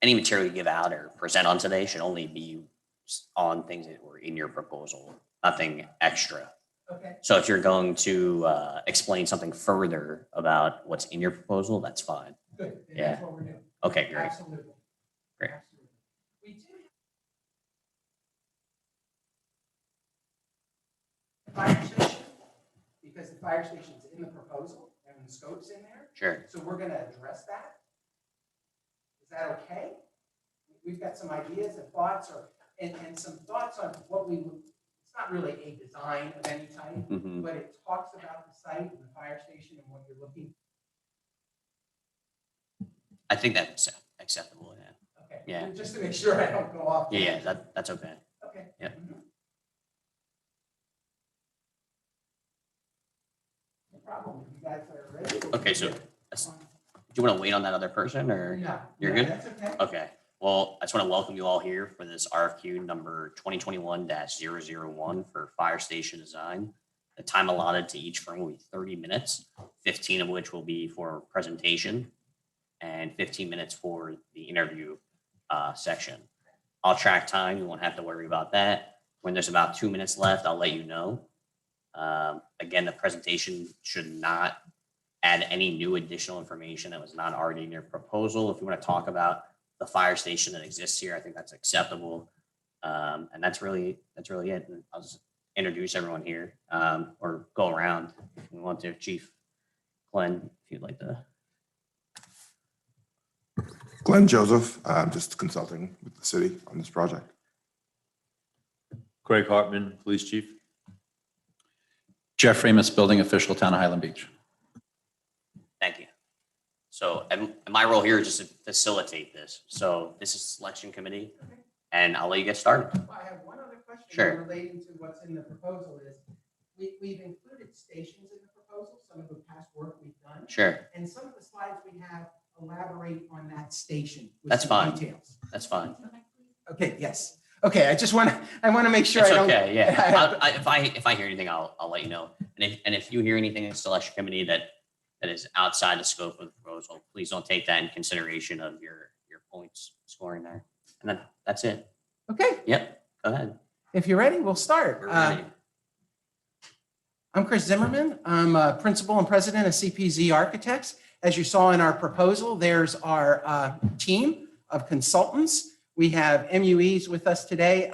any material you give out or present on today should only be on things that were in your proposal, nothing extra. Okay. So if you're going to explain something further about what's in your proposal, that's fine. Good. Yeah. That's what we're doing. Okay, great. Absolutely. Great. Absolutely. We do have fire station, because the fire station's in the proposal and the scope's in there. Sure. So we're going to address that. Is that okay? We've got some ideas and thoughts, and some thoughts on what we would. It's not really a design of any type, but it talks about the site and the fire station and what you're looking. I think that's acceptable. Yeah. Okay. Yeah. Just to make sure I don't go off. Yeah. That's okay. Okay. Yeah. No problem. You guys are ready? Okay. So, do you want to wait on that other person, or No. you're good? That's okay. Okay. Well, I just want to welcome you all here for this RFQ number 2021-001 for fire station design. The time allotted to each firm will be 30 minutes, 15 of which will be for presentation and 15 minutes for the interview section. I'll track time. You won't have to worry about that. When there's about 2 minutes left, I'll let you know. Again, the presentation should not add any new additional information that was not already in your proposal. If you want to talk about the fire station that exists here, I think that's acceptable. And that's really it. And I'll just introduce everyone here, or go around if we want to. Chief Glenn, if you'd like to. Glenn Joseph, just consulting with the city on this project. Craig Hartman, Police Chief. Jeff Ramus, Building Official, Town of Highland Beach. Thank you. So and my role here is just to facilitate this. So this is selection committee, and I'll let you get started. I have one other question. Sure. Relating to what's in the proposal is we've included stations in the proposal, some of the past work we've done. Sure. And some of the slides we have elaborate on that station. With That's some fine. Details. That's fine. Okay. Yes. Okay. I want to make sure It's I don't. okay. Yeah. If I hear anything, I'll let you know. And if you hear anything in selection committee that is outside the scope of the proposal, please don't take that in consideration of your points scoring there. And then that's it. Okay. Yep. Go ahead. If you're ready, we'll start. We're ready. I'm Chris Zimmerman. I'm a principal and president of Cpz Architects. As you saw in our proposal, there's our team of consultants. We have MUEs with us today.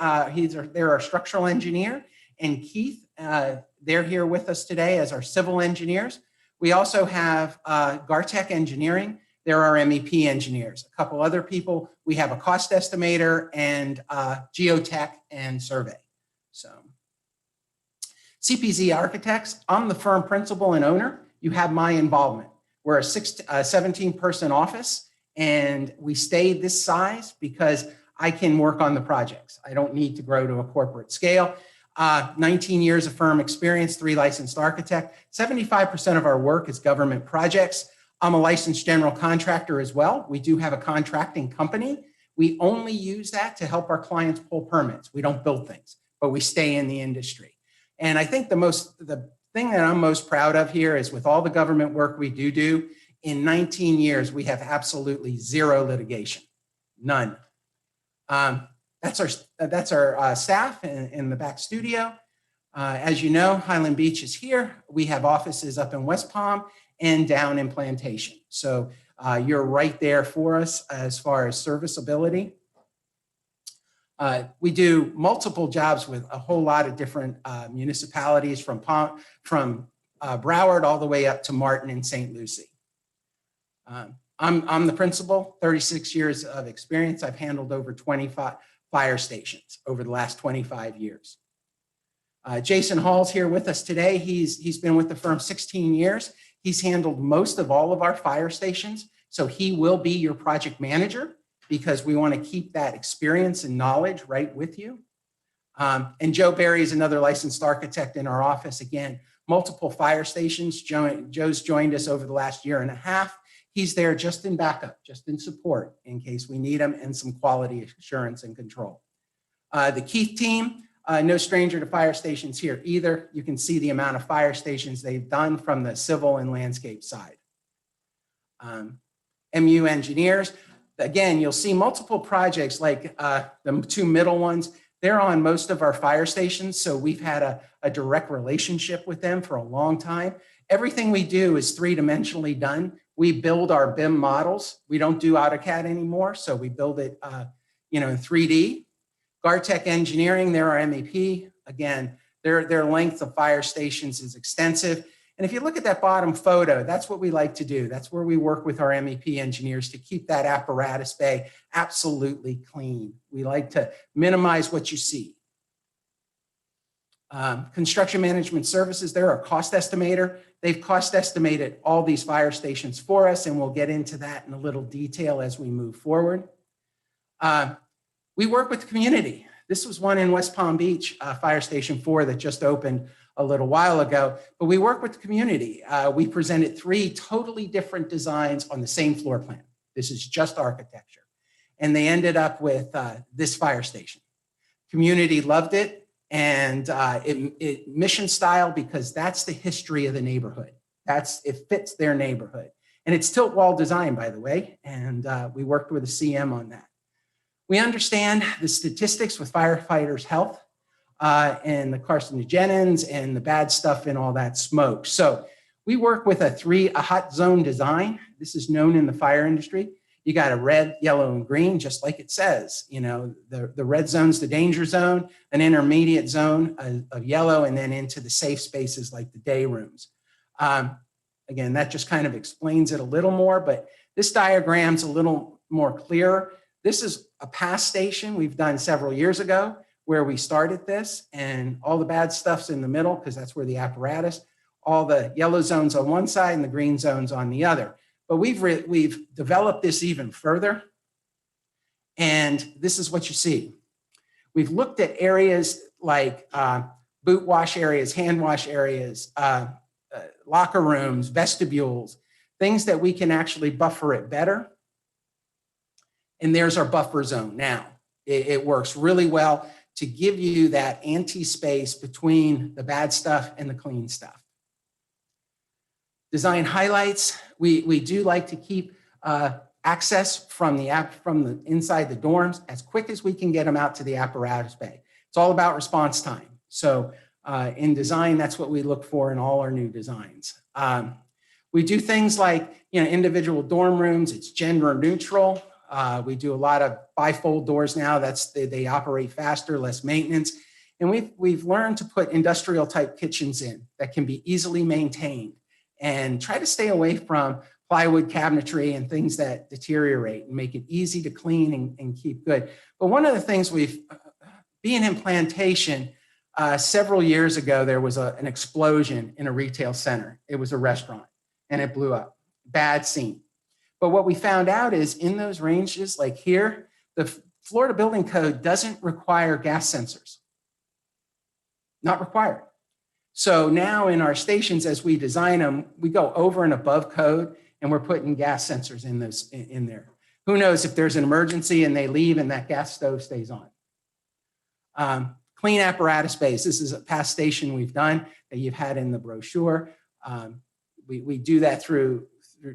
They're our structural engineer, and Keith, they're here with us today as our civil engineers. We also have Gartech Engineering. They're our MEP engineers. A couple other people. We have a cost estimator and geotech and survey. So Cpz Architects, I'm the firm principal and owner. You have my involvement. We're a 17-person office, and we stayed this size because I can work on the projects. I don't need to grow to a corporate scale. 19 years of firm experience, 3 licensed architect. 75% of our work is government projects. I'm a licensed general contractor as well. We do have a contracting company. We only use that to help our clients pull permits. We don't build things, but we stay in the industry. And I think the thing that I'm most proud of here is with all the government work we do, in 19 years, we have absolutely zero litigation, none. That's our staff in the back studio. As you know, Highland Beach is here. We have offices up in West Palm and down in Plantation. So you're right there for us as far as serviceability. We do multiple jobs with a whole lot of different municipalities from Broward all the way up to Martin and St. Lucie. I'm the principal, 36 years of experience. I've handled over 25 fire stations over the last 25 years. Jason Hall's here with us today. He's been with the firm 16 years. He's handled most of all of our fire stations. So he will be your project manager because we want to keep that experience and knowledge right with you. And Joe Berry is another licensed architect in our office. Again, multiple fire stations. Joe's joined us over the last year and a half. He's there just in backup, just in support in case we need him, and some quality assurance and control. The Keith team, no stranger to fire stations here either. You can see the amount of fire stations they've done from the civil and landscape side. MU engineers, Again, you'll see multiple projects like the two middle ones. They're on most of our fire stations, so we've had a direct relationship with them for a long time. Everything we do is three-dimensionally done. We build our BIM models. We don't do AutoCAD anymore, so we build it in 3D. Gartech Engineering, they're our MEP. Again, their length of fire stations is extensive. And if you look at that bottom photo, that's what we like to do. That's where we work with our MEP engineers to keep that apparatus bay absolutely clean. We like to minimize what you see. Construction Management Services, they're our cost estimator. They've cost estimated all these fire stations for us, and we'll get into that in a little detail as we move forward. We work with the community. This was one in West Palm Beach, Fire Station 4 that just opened a little while ago, but we work with the community. We presented 3 totally different designs on the same floor plan. This is just architecture. And they ended up with this fire station. Community loved it, and it mission style because that's the history of the neighborhood. It fits their neighborhood. And it's tilt wall design, by the way, and we worked with a CM on that. We understand the statistics with firefighters' health and the carcinogens and the bad stuff and all that smoke. So we work with a hot zone design. This is known in the fire industry. You got a red, yellow, and green, just like it says. The red zone's the danger zone, an intermediate zone of yellow, and then into the safe spaces like the day rooms. Again, that just kind of explains it a little more, but this diagram's a little more clear. This is a past station we've done several years ago where we started this, and all the bad stuff's in the middle because that's where the apparatus, all the yellow zones on one side and the green zones on the other. But we've developed this even further, and this is what you see. We've looked at areas like boot wash areas, hand wash areas, locker rooms, vestibules, things that we can actually buffer it better. And there's our buffer zone now. It works really well to give you that anti-space between the bad stuff and the clean stuff. Design highlights, we do like to keep access from the inside the dorms as quick as we can get them out to the apparatus bay. It's all about response time. So in design, that's what we look for in all our new designs. We do things like individual dorm rooms, it's gender neutral. We do a lot of bifold doors now. They operate faster, less maintenance. And we've learned to put industrial type kitchens in that can be easily maintained and try to stay away from plywood cabinetry and things that deteriorate and make it easy to clean and keep good. But one of the things being in plantation, several years ago, there was an explosion in a retail center. It was a restaurant and it blew up. Bad scene. But what we found out is in those ranges, like here, the Florida Building Code doesn't require gas sensors. Not required. So now in our stations, as we design them, we go over and above code, and we're putting gas sensors in there. Who knows if there's an emergency and they leave and that gas stove stays on. Clean apparatus base. This is a past station we've done that you've had in the brochure. We do that through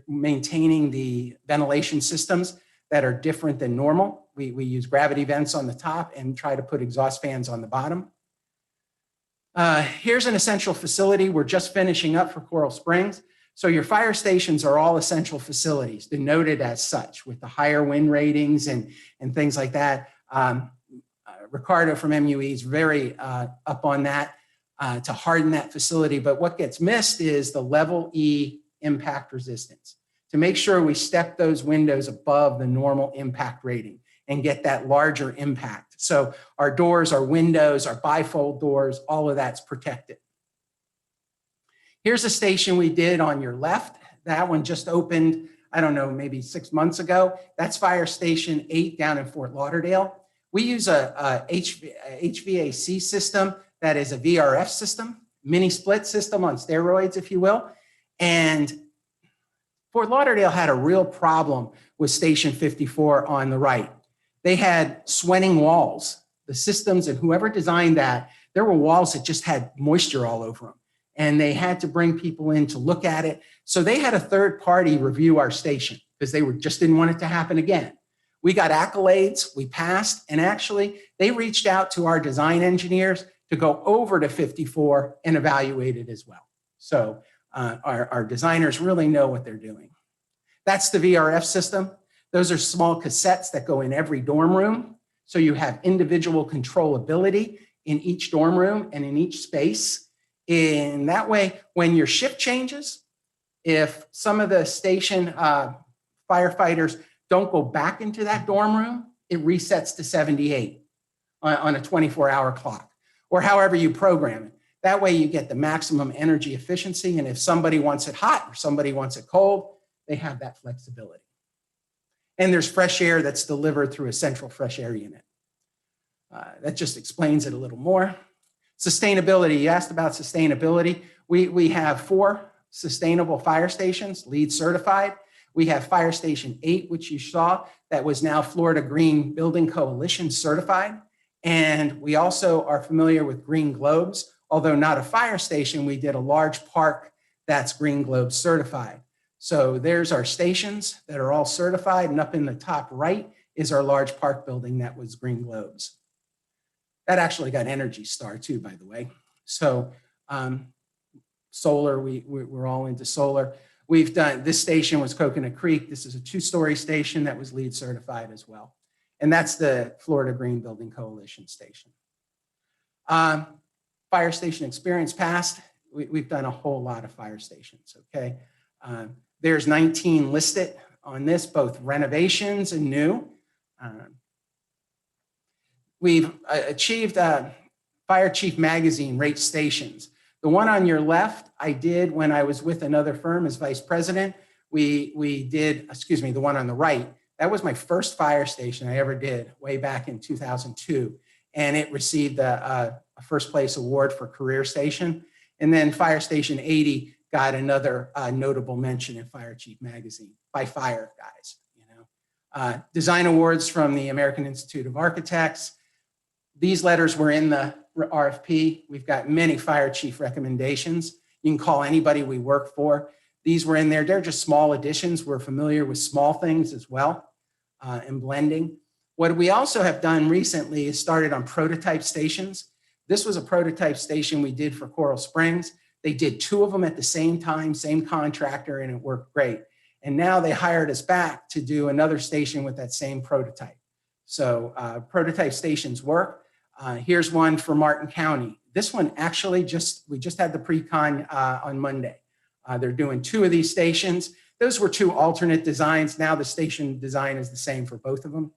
maintaining the ventilation systems that are different than normal. We use gravity vents on the top and try to put exhaust fans on the bottom. Here's an essential facility. We're just finishing up for Coral Springs. So your fire stations are all essential facilities, denoted as such with the higher wind ratings and things like that. Ricardo from MUE is very up on that to harden that facility. But what gets missed is the level E impact resistance to make sure we step those windows above the normal impact rating and get that larger impact. So our doors, our windows, our bifold doors, all of that's protected. Here's a station we did on your left. That one just opened, I don't know, maybe 6 months ago. That's Fire Station 8 down in Fort Lauderdale. We use a HVAC system that is a VRF system, mini split system on steroids, if you will. And Fort Lauderdale had a real problem with Station 54 on the right. They had sweating walls. The systems and whoever designed that, there were walls that just had moisture all over them. And they had to bring people in to look at it. So they had a third party review our station because they just didn't want it to happen again. We got accolades, we passed, and actually they reached out to our design engineers to go over to 54 and evaluate it as well. So our designers really know what they're doing. That's the VRF system. Those are small cassettes that go in every dorm room. So you have individual controllability in each dorm room and in each space. In that way, when your shift changes, if some of the station firefighters don't go back into that dorm room, it resets to 78 on a 24-hour clock, or however you program it. That way you get the maximum energy efficiency. And if somebody wants it hot or somebody wants it cold, they have that flexibility. And there's fresh air that's delivered through a central fresh air unit. That just explains it a little more. Sustainability, you asked about sustainability. We have 4 sustainable fire stations, LEED certified. We have Fire Station 8, which you saw, that was now Florida Green Building Coalition certified. And we also are familiar with Green Globes. Although not a fire station, we did a large park that's Green Globe certified. So there's our stations that are all certified, and up in the top right is our large park building that was Green Globes. That actually got Energy Star too, by the way. So solar, we're all into solar. We've done, this station was Coconut Creek. This is a 2-story station that was LEED certified as well. And that's the Florida Green Building Coalition station. Fire station experience past, we've done a whole lot of fire stations, okay? There's 19 listed on this, both renovations and new. We've achieved Fire Chief Magazine rates stations. The one on your left, I did when I was with another firm as vice president. We did, excuse me, the one on the right, that was my first fire station I ever did way back in 2002. And it received a first place award for career station. And then Fire Station 80 got another notable mention in Fire Chief Magazine by fire guys. You know, design awards from the American Institute of Architects. These letters were in the RFP. We've got many fire chief recommendations. You can call anybody we work for. These were in there. They're just small additions. We're familiar with small things as well and blending. What we also have done recently is started on prototype stations. This was a prototype station we did for Coral Springs. They did 2 of them at the same time, same contractor, and it worked great. And now they hired us back to do another station with that same prototype. So prototype stations work. Here's one for Martin County. This one actually we just had the pre-con on Monday. They're doing 2 of these stations. Those were 2 alternate designs. Now the station design is the same for both of them.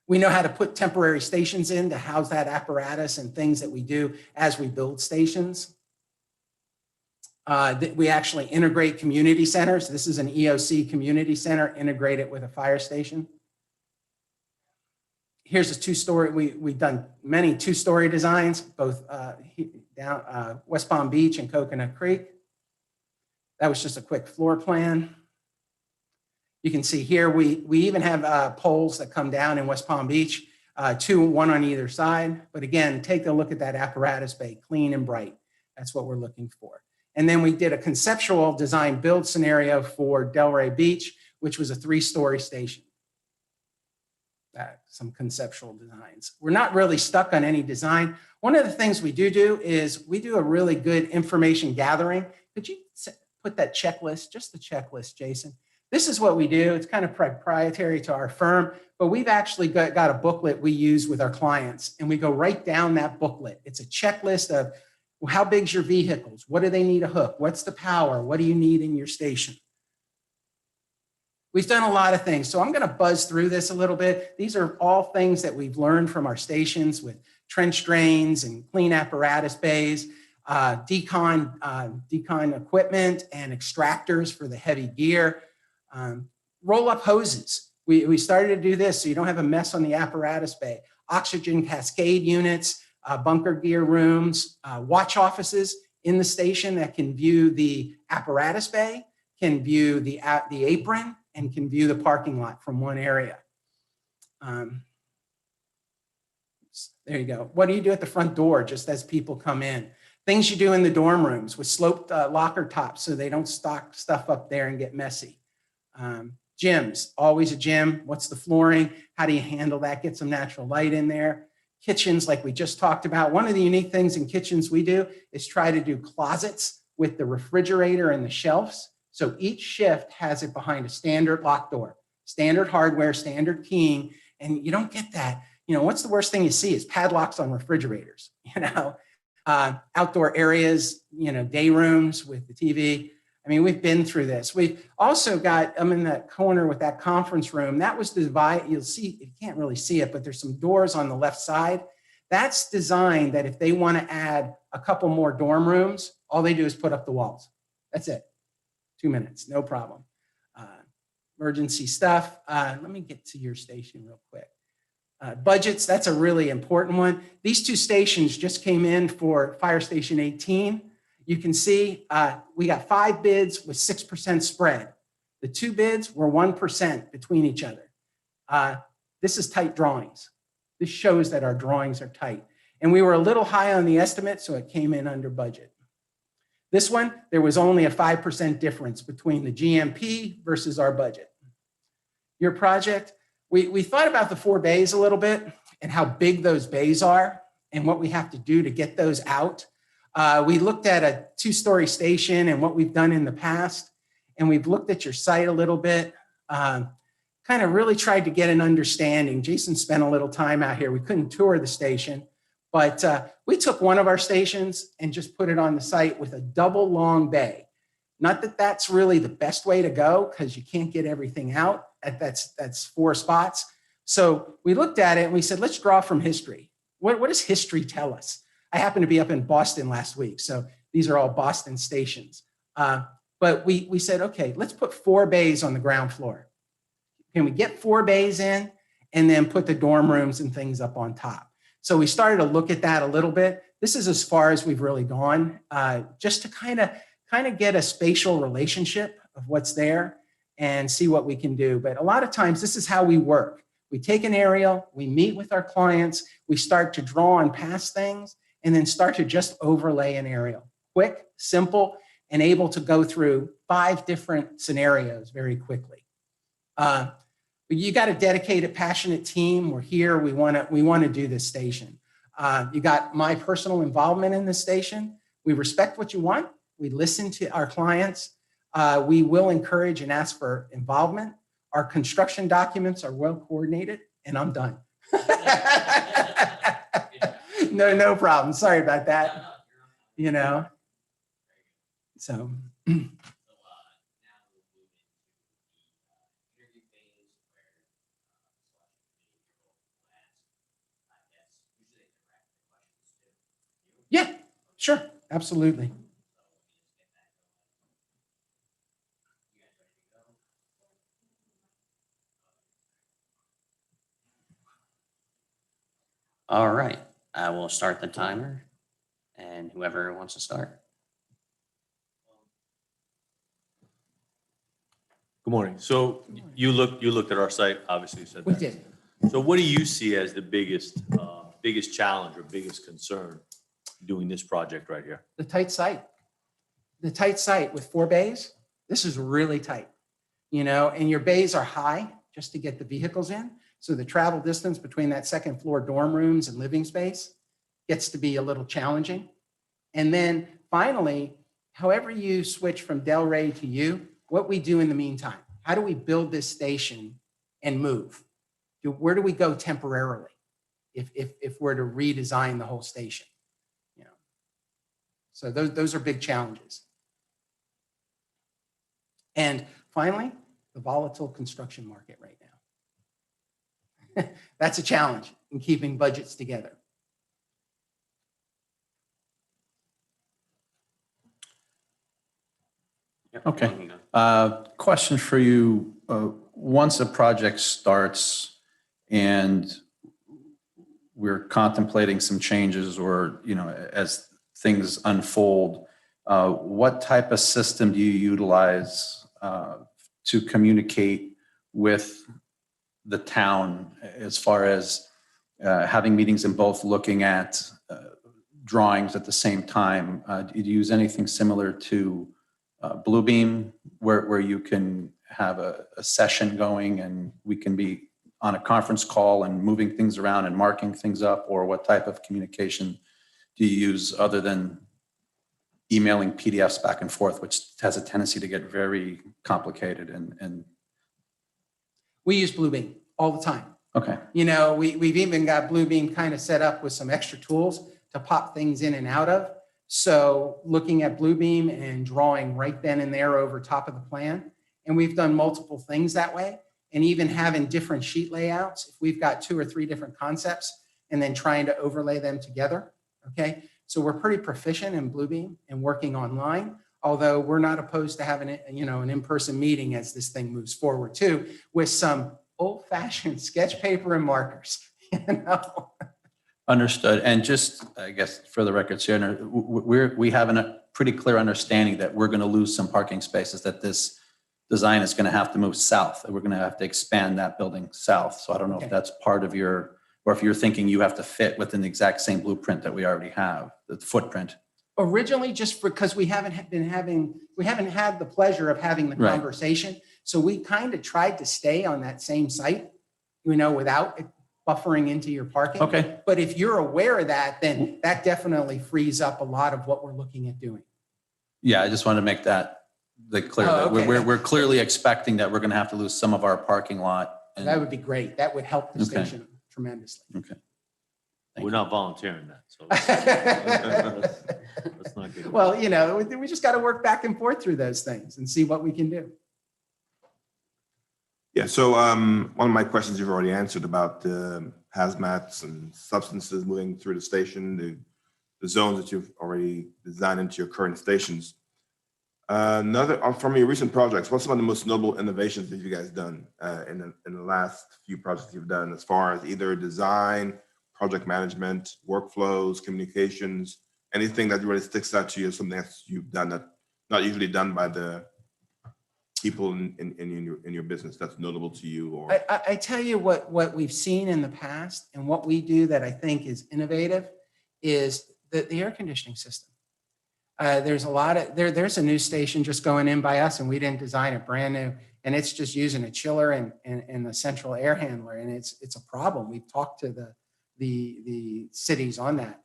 We know how to put temporary stations in to house that apparatus and things that we do as we build stations. We actually integrate community centers. This is an EOC community center integrated with a fire station. Here's a 2-story. We've done many 2-story designs, both down West Palm Beach and Coconut Creek. That was just a quick floor plan. You can see here, we even have poles that come down in West Palm Beach, 2, 1 on either side. But again, take a look at that apparatus bay, clean and bright. That's what we're looking for. And then we did a conceptual design build scenario for Delray Beach, which was a 3-story station. Some conceptual designs. We're not really stuck on any design. One of the things we do is we do a really good information gathering. Could you put that checklist, just the checklist, Jason? This is what we do. It's kind of proprietary to our firm, but we've actually got a booklet we use with our clients, and we go right down that booklet. It's a checklist of how big's your vehicles? What do they need a hook? What's the power? What do you need in your station? We've done a lot of things, so I'm going to buzz through this a little bit. These are all things that we've learned from our stations with trench drains and clean apparatus bays, decon equipment and extractors for the heavy gear. Roll-up hoses. We started to do this so you don't have a mess on the apparatus bay. Oxygen cascade units, bunker gear rooms, watch offices in the station that can view the apparatus bay, can view the apron, and can view the parking lot from one area. There you go. What do you do at the front door just as people come in? Things you do in the dorm rooms with sloped locker tops so they don't stock stuff up there and get messy. Gyms, always a gym. What's the flooring? How do you handle that? Get some natural light in there. Kitchens, like we just talked about. One of the unique things in kitchens we do is try to do closets with the refrigerator and the shelves. So each shift has it behind a standard lock door, standard hardware, standard keying, and you don't get that. You know, what's the worst thing you see is padlocks on refrigerators, you know, outdoor areas, you know, day rooms with the TV. I mean, we've been through this. We've also got, I'm in that corner with that conference room. That was the divide. You'll see, you can't really see it, but there's some doors on the left side. That's designed that if they want to add a couple more dorm rooms, all they do is put up the walls. That's it. 2 minutes, no problem. Emergency stuff. Let me get to your station real quick. Budgets, that's a really important one. These two stations just came in for Fire Station 18. You can see we got 5 bids with 6% spread. The 2 bids were 1% between each other. This is tight drawings. This shows that our drawings are tight. And we were a little high on the estimate, so it came in under budget. This one, there was only a 5% difference between the GMP versus our budget. Your project, we thought about the 4 bays a little bit and how big those bays are and what we have to do to get those out. We looked at a 2-story station and what we've done in the past, and we've looked at your site a little bit, kind of really tried to get an understanding. Jason spent a little time out here. We couldn't tour the station, but we took one of our stations and just put it on the site with a double long bay. Not that that's really the best way to go because you can't get everything out. That's 4 spots. So we looked at it and we said, let's draw from history. What does history tell us? I happened to be up in Boston last week, so these are all Boston stations. But we said, okay, let's put 4 bays on the ground floor. Can we get 4 bays in and then put the dorm rooms and things up on top? So we started to look at that a little bit. This is as far as we've really gone, just to kind of get a spatial relationship of what's there and see what we can do. But a lot of times, this is how we work. We take an aerial, we meet with our clients, we start to draw on past things, and then start to just overlay an aerial. Quick, simple, and able to go through 5 different scenarios very quickly. You got a dedicated, passionate team. We're here. We want to do this station. You got my personal involvement in this station. We respect what you want. We listen to our clients. We will encourage and ask for involvement. Our construction documents are well coordinated, and I'm done. No problem. Sorry about that. You know, so. Yeah, sure. Absolutely. All right, I will start the timer and whoever wants to start. Good morning. So you looked at our site, obviously you said We that. did. So what do you see as the biggest challenge or biggest concern doing this project right here? The tight site. The tight site with 4 bays. This is really tight, you know, and your bays are high just to get the vehicles in. So the travel distance between that 2nd floor dorm rooms and living space gets to be a little challenging. And then finally, however you switch from Delray to you, what we do in the meantime, how do we build this station and move? Where do we go temporarily if we're to redesign the whole station? You know, so those are big challenges. And finally, the volatile construction market right now. That's a challenge in keeping budgets together. Okay. Question for you. Once a project starts and we're contemplating some changes or, you know, as things unfold, what type of system do you utilize to communicate with the town as far as having meetings and both looking at drawings at the same time? Do you use anything similar to Bluebeam where you can have a session going and we can be on a conference call and moving things around and marking things up? Or what type of communication do you use other than emailing PDFs back and forth, which has a tendency to get very complicated and We use Bluebeam all the time. okay. You know, we've even got Bluebeam kind of set up with some extra tools to pop things in and out of. So looking at Bluebeam and drawing right then and there over top of the plan. And we've done multiple things that way. And even having different sheet layouts, if we've got 2 or 3 different concepts and then trying to overlay them together, okay? So we're pretty proficient in Bluebeam and working online, although we're not opposed to having an in-person meeting as this thing moves forward too, with some old-fashioned sketch paper and markers, you know? Understood. And just, I guess, for the records here, we have a pretty clear understanding that we're going to lose some parking spaces, that this design is going to have to move south, that we're going to have to expand that building south. So I don't know if that's part of your, or if you're thinking you have to fit within the exact same blueprint that we already have, the footprint. Originally, just because we haven't had the pleasure of having the Right. conversation. So we kind of tried to stay on that same site, you know, without buffering into your parking. Okay. But if you're aware of that, then that definitely frees up a lot of what we're looking at doing. Yeah, I just wanted to make that clear. Oh, That okay. we're clearly expecting that we're going to have to lose some of our parking lot. And, That would be great. That would help the Okay. station tremendously. okay. We're not volunteering that, so let's not get. Well, you know, we just got to work back and forth through those things and see what we can do. Yeah, so one of my questions you've already answered about the hazmats and substances moving through the station, the zones that you've already designed into your current stations. From your recent projects, what's some of the most notable innovations that you guys done in the last few projects you've done, as far as either design, project management, workflows, communications, anything that really sticks out to you, something that you've done that not usually done by the people in your business that's notable to you? Or I tell you what we've seen in the past and what we do that I think is innovative is the air conditioning system. There's a new station just going in by us, and we didn't design it, brand new, and it's just using a chiller and the central air handler, and it's a problem. We've talked to the cities on that.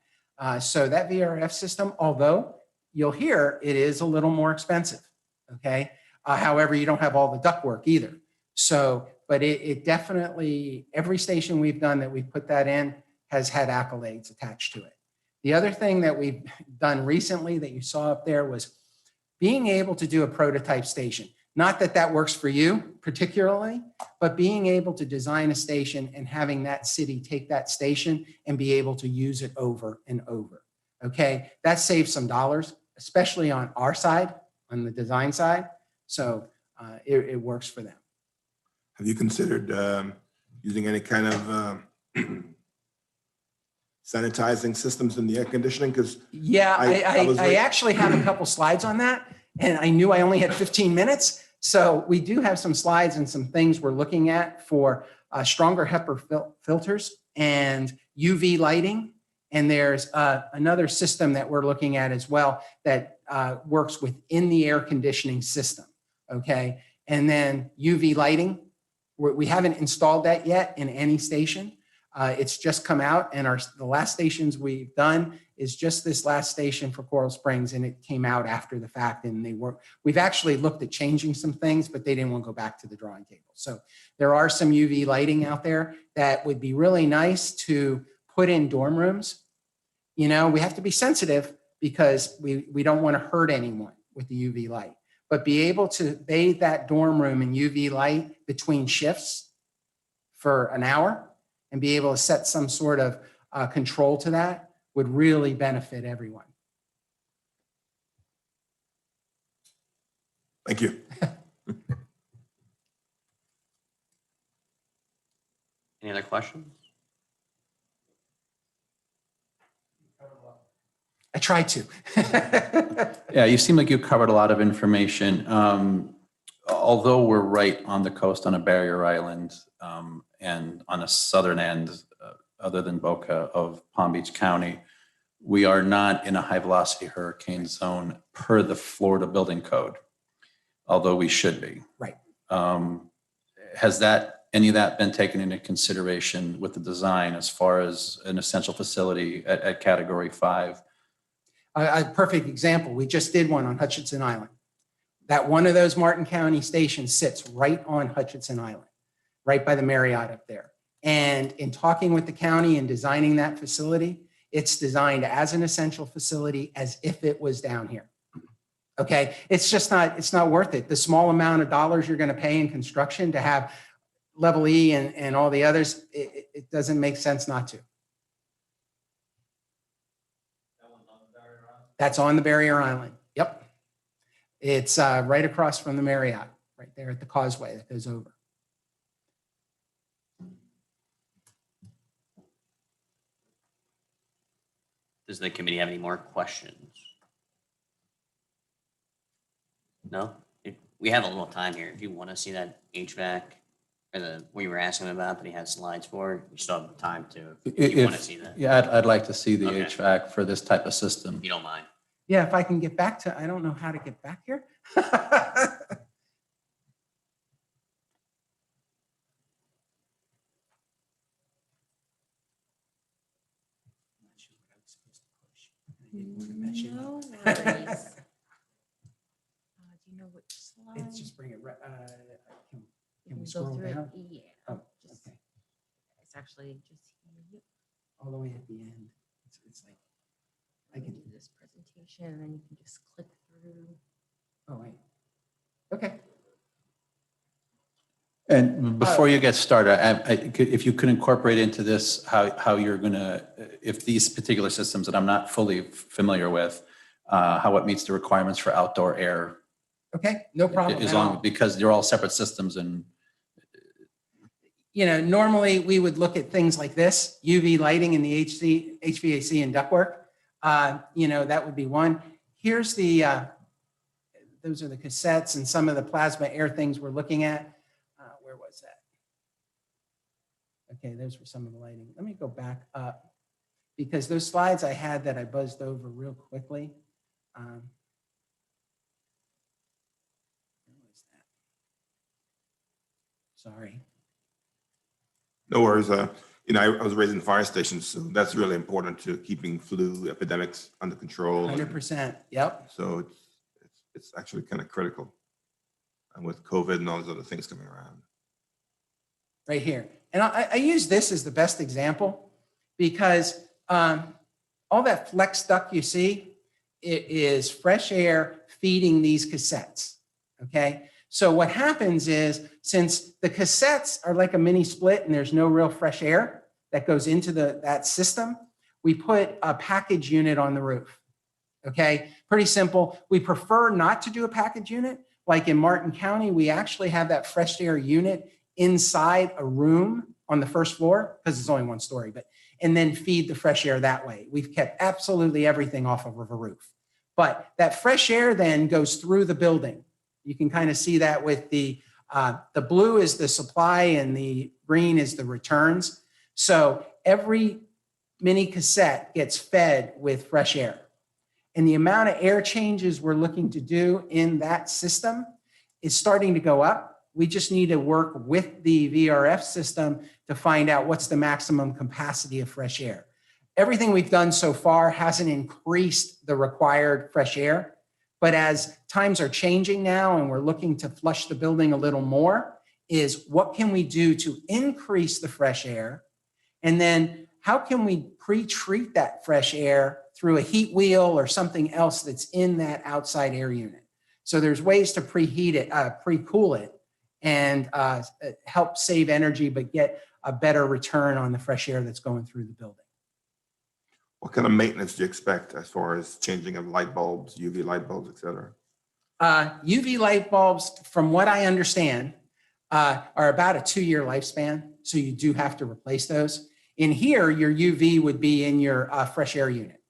So that VRF system, although you'll hear it is a little more expensive, okay? However, you don't have all the ductwork either. So, but it definitely, every station we've done that we've put that in has had accolades attached to it. The other thing that we've done recently that you saw up there was being able to do a prototype station. Not that that works for you particularly, but being able to design a station and having that city take that station and be able to use it over and over. Okay, that saves some dollars, especially on our side, on the design side. So it works for them. have you considered using any kind of sanitizing systems in the air conditioning? Because Yeah, I actually have a couple slides on that, and I knew I only had 15 minutes. So we do have some slides and some things we're looking at for stronger HEPA filters and UV lighting. And there's another system that we're looking at as well that works within the air conditioning system, okay? And then UV lighting, we haven't installed that yet in any station. It's just come out, and the last stations we've done is just this last station for Coral Springs, and it came out after the fact, and we've actually looked at changing some things, but they didn't want to go back to the drawing table. So there are some UV lighting out there that would be really nice to put in dorm rooms. You know, we have to be sensitive because we don't want to hurt anyone with the UV light, but be able to bathe that dorm room in UV light between shifts for an hour and be able to set some sort of control to that would really benefit everyone. thank you. Any other questions? I tried to. Yeah, you seem like you covered a lot of information. Although we're right on the coast on a barrier island and on a southern end, other than Boca, of Palm Beach County, we are not in a high velocity hurricane zone per the Florida building code, although we should be. Right. Has any of that been taken into consideration with the design as far as an essential facility at category 5? A perfect example, we just did one on Hutchinson Island. That one of those Martin County stations sits right on Hutchinson Island, right by the Marriott up there. And in talking with the county and designing that facility, it's designed as an essential facility as if it was down here. Okay, it's not worth it. The small amount of dollars you're going to pay in construction to have level E and all the others, it doesn't make sense not to. That's on the barrier island. Yep. It's right across from the Marriott, right there at the causeway that goes over. Does the committee have any more questions? No? We have a little time here. If you want to see that HVAC or what you were asking about that he has slides for, you still have time to, if you want to see that. Yeah, I'd like to see the Okay. HVAC for this type of system. If you don't mind. Yeah, if I can get back to, I don't know how to get back here. No worries. Do you know which slide? It's just bring it right. Can we go scroll through it? down? Yeah. Oh, Just- okay. It's actually just here. All the way at the end. It's like, I I can can, do this presentation and then you can just click through. oh, wait. Okay. And before you get started, if you could incorporate into this how you're going to, if these particular systems that I'm not fully familiar with, how it meets the requirements for outdoor air. Okay, no problem As at long, all. because they're all separate systems and You know, normally we would look at things like this, UV lighting in the HVAC and ductwork. You know, that would be one. Here's the, those are the cassettes and some of the plasma air things we're looking at. Where was that? Okay, those were some of the lighting. Let me go back up because those slides I had that I buzzed over real quickly. Where was that? Sorry. No worries. You know, I was raised in fire stations, so that's really important to keeping flu epidemics under control. 100%. Yep. So it's actually kind of critical. And with COVID and all those other things coming around. Right here. And I use this as the best example because all that flex duct you see, it is fresh air feeding these cassettes, okay? So what happens is, since the cassettes are like a mini split and there's no real fresh air that goes into that system, we put a package unit on the roof, okay? Pretty simple. We prefer not to do a package unit. Like in Martin County, we actually have that fresh air unit inside a room on the first floor, because it's only one story, and then feed the fresh air that way. We've kept absolutely everything off of a roof. But that fresh air then goes through the building. You can kind of see that with the blue is the supply and the green is the returns. So every mini cassette gets fed with fresh air. And the amount of air changes we're looking to do in that system is starting to go up. We just need to work with the VRF system to find out what's the maximum capacity of fresh air. Everything we've done so far hasn't increased the required fresh air, but as times are changing now and we're looking to flush the building a little more, is what can we do to increase the fresh air? And then how can we pre-treat that fresh air through a heat wheel or something else that's in that outside air unit? So there's ways to preheat it, pre-cool it, and help save energy, but get a better return on the fresh air that's going through the building. What kind of maintenance do you expect as far as changing of light bulbs, UV light bulbs, et cetera? UV light bulbs, from what I understand, are about a 2-year lifespan. So you do have to replace those. In here, your UV would be in your fresh air unit,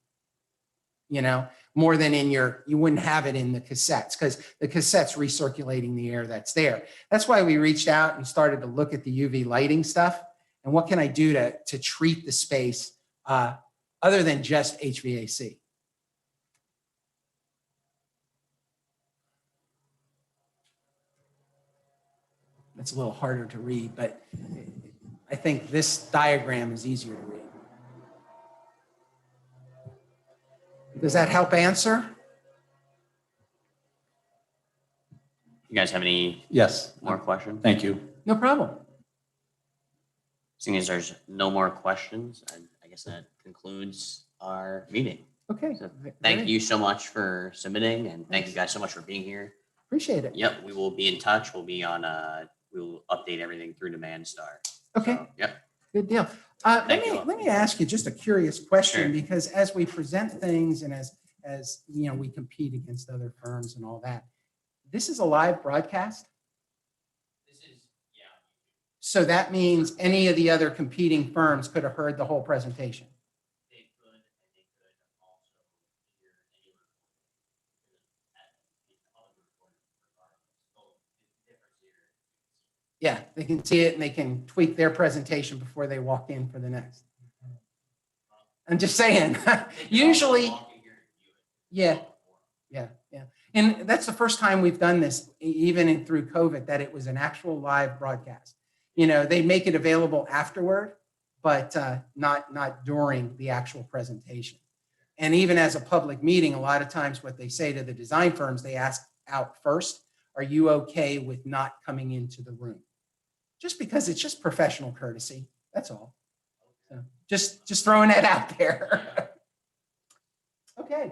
you know, more than in your, you wouldn't have it in the cassettes because the cassette's recirculating the air that's there. That's why we reached out and started to look at the UV lighting stuff and what can I do to treat the space other than just HVAC. It's a little harder to read, but I think this diagram is easier to read. Does that help answer? You guys have any Yes, more questions? thank you. No problem. Seeing as there's no more questions, I guess that concludes our meeting. Okay. So great. thank you so much for submitting, and thank you Thanks. guys so much for being here. Appreciate it. Yep, we will be in touch. We'll be on, we'll update everything through Demand Star. Okay. So, yep. Good deal. Thank you all. Let me ask you just a curious question, Sure. because as we present things and as you know, we compete against other firms and all that, this is a live broadcast. This is, yeah. So that means any of the other competing firms could have heard the whole presentation. They could, and they could also hear any Yeah, they can see it and they can tweak their presentation before they walk in for the next. I'm just saying, usually, yeah. Yeah. And that's the first time we've done this, even through COVID, that it was an actual live broadcast. You know, they make it available afterward, but not during the actual presentation. And even as a public meeting, a lot of times what they say to the design firms, they ask out first, are you okay with not coming into the room? Just because it's just professional courtesy. That's all. So just throwing that out there. Okay.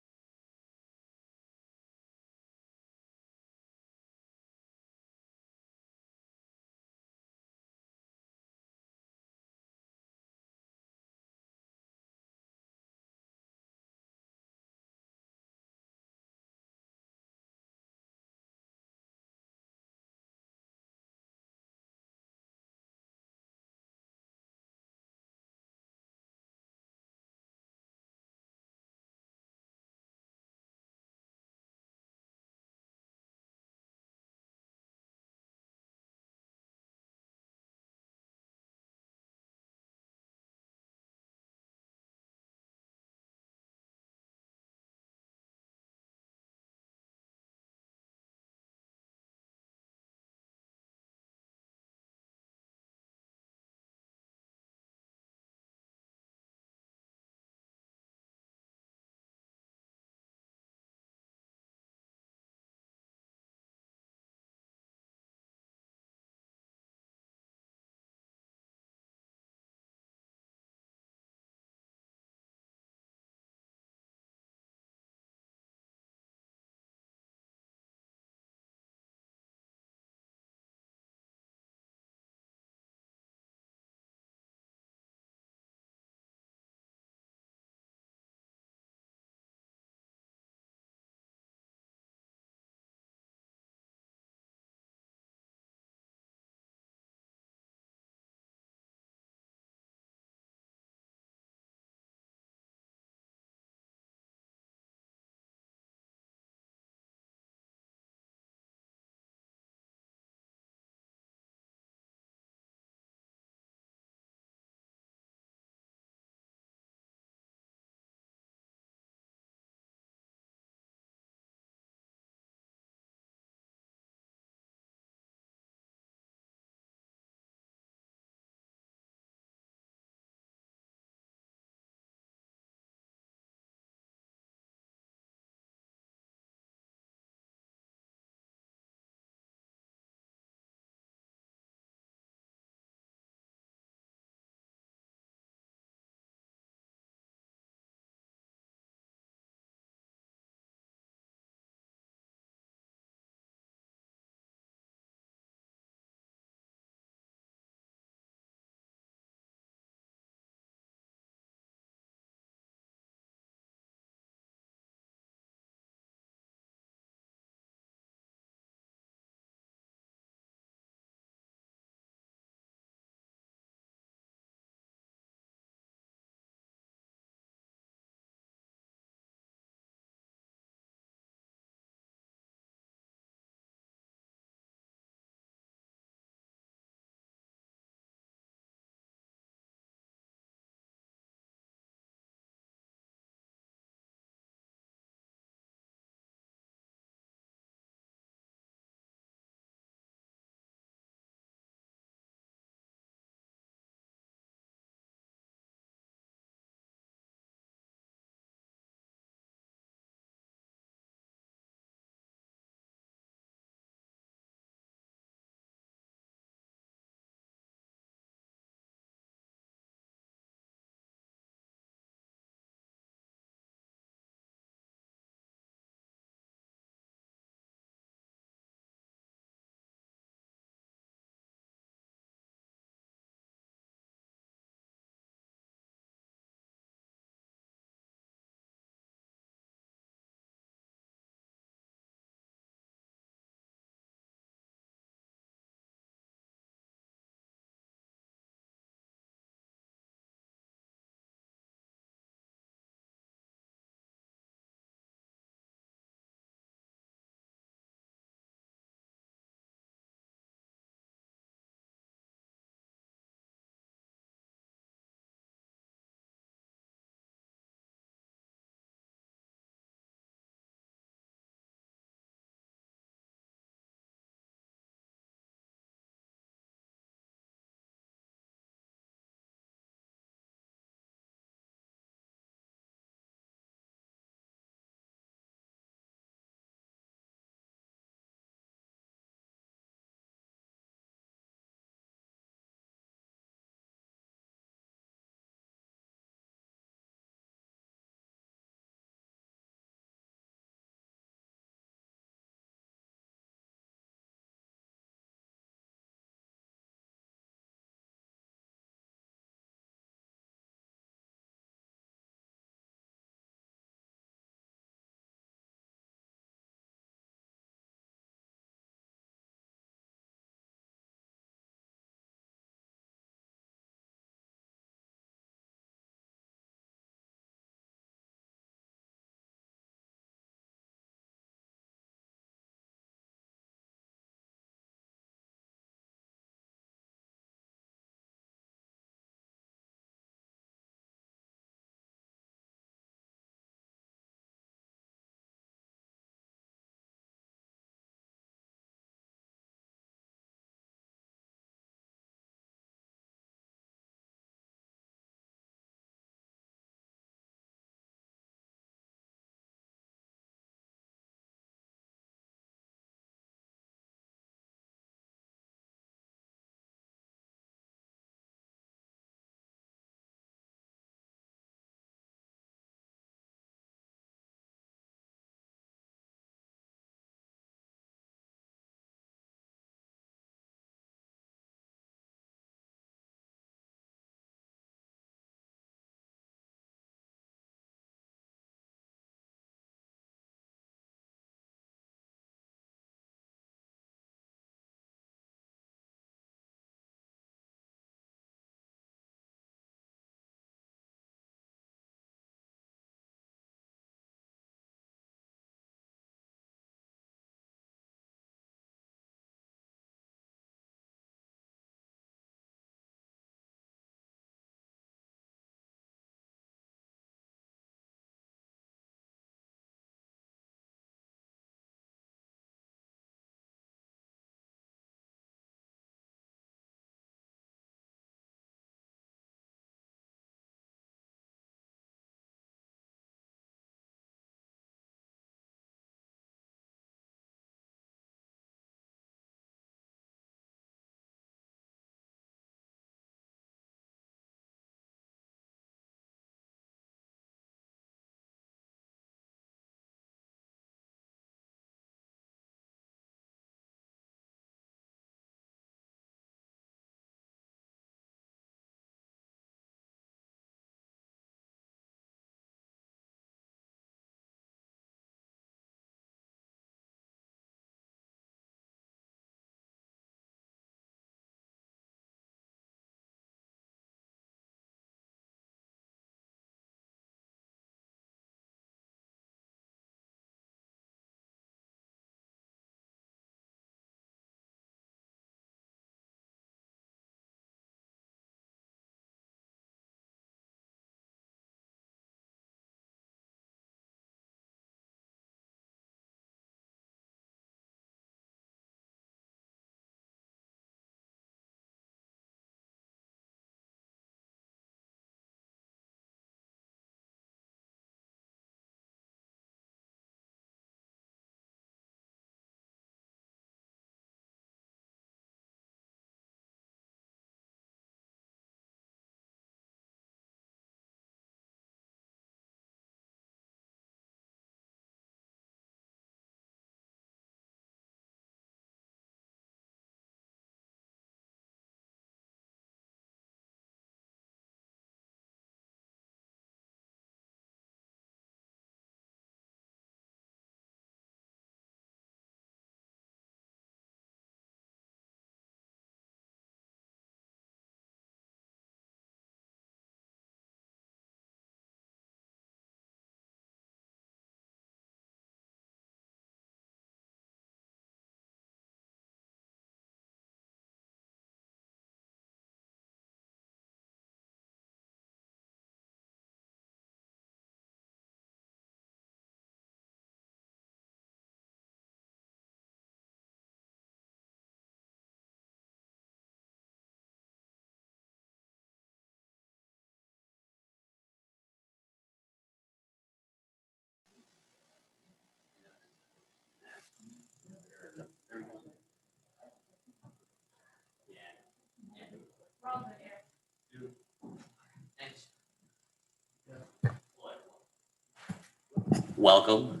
welcome.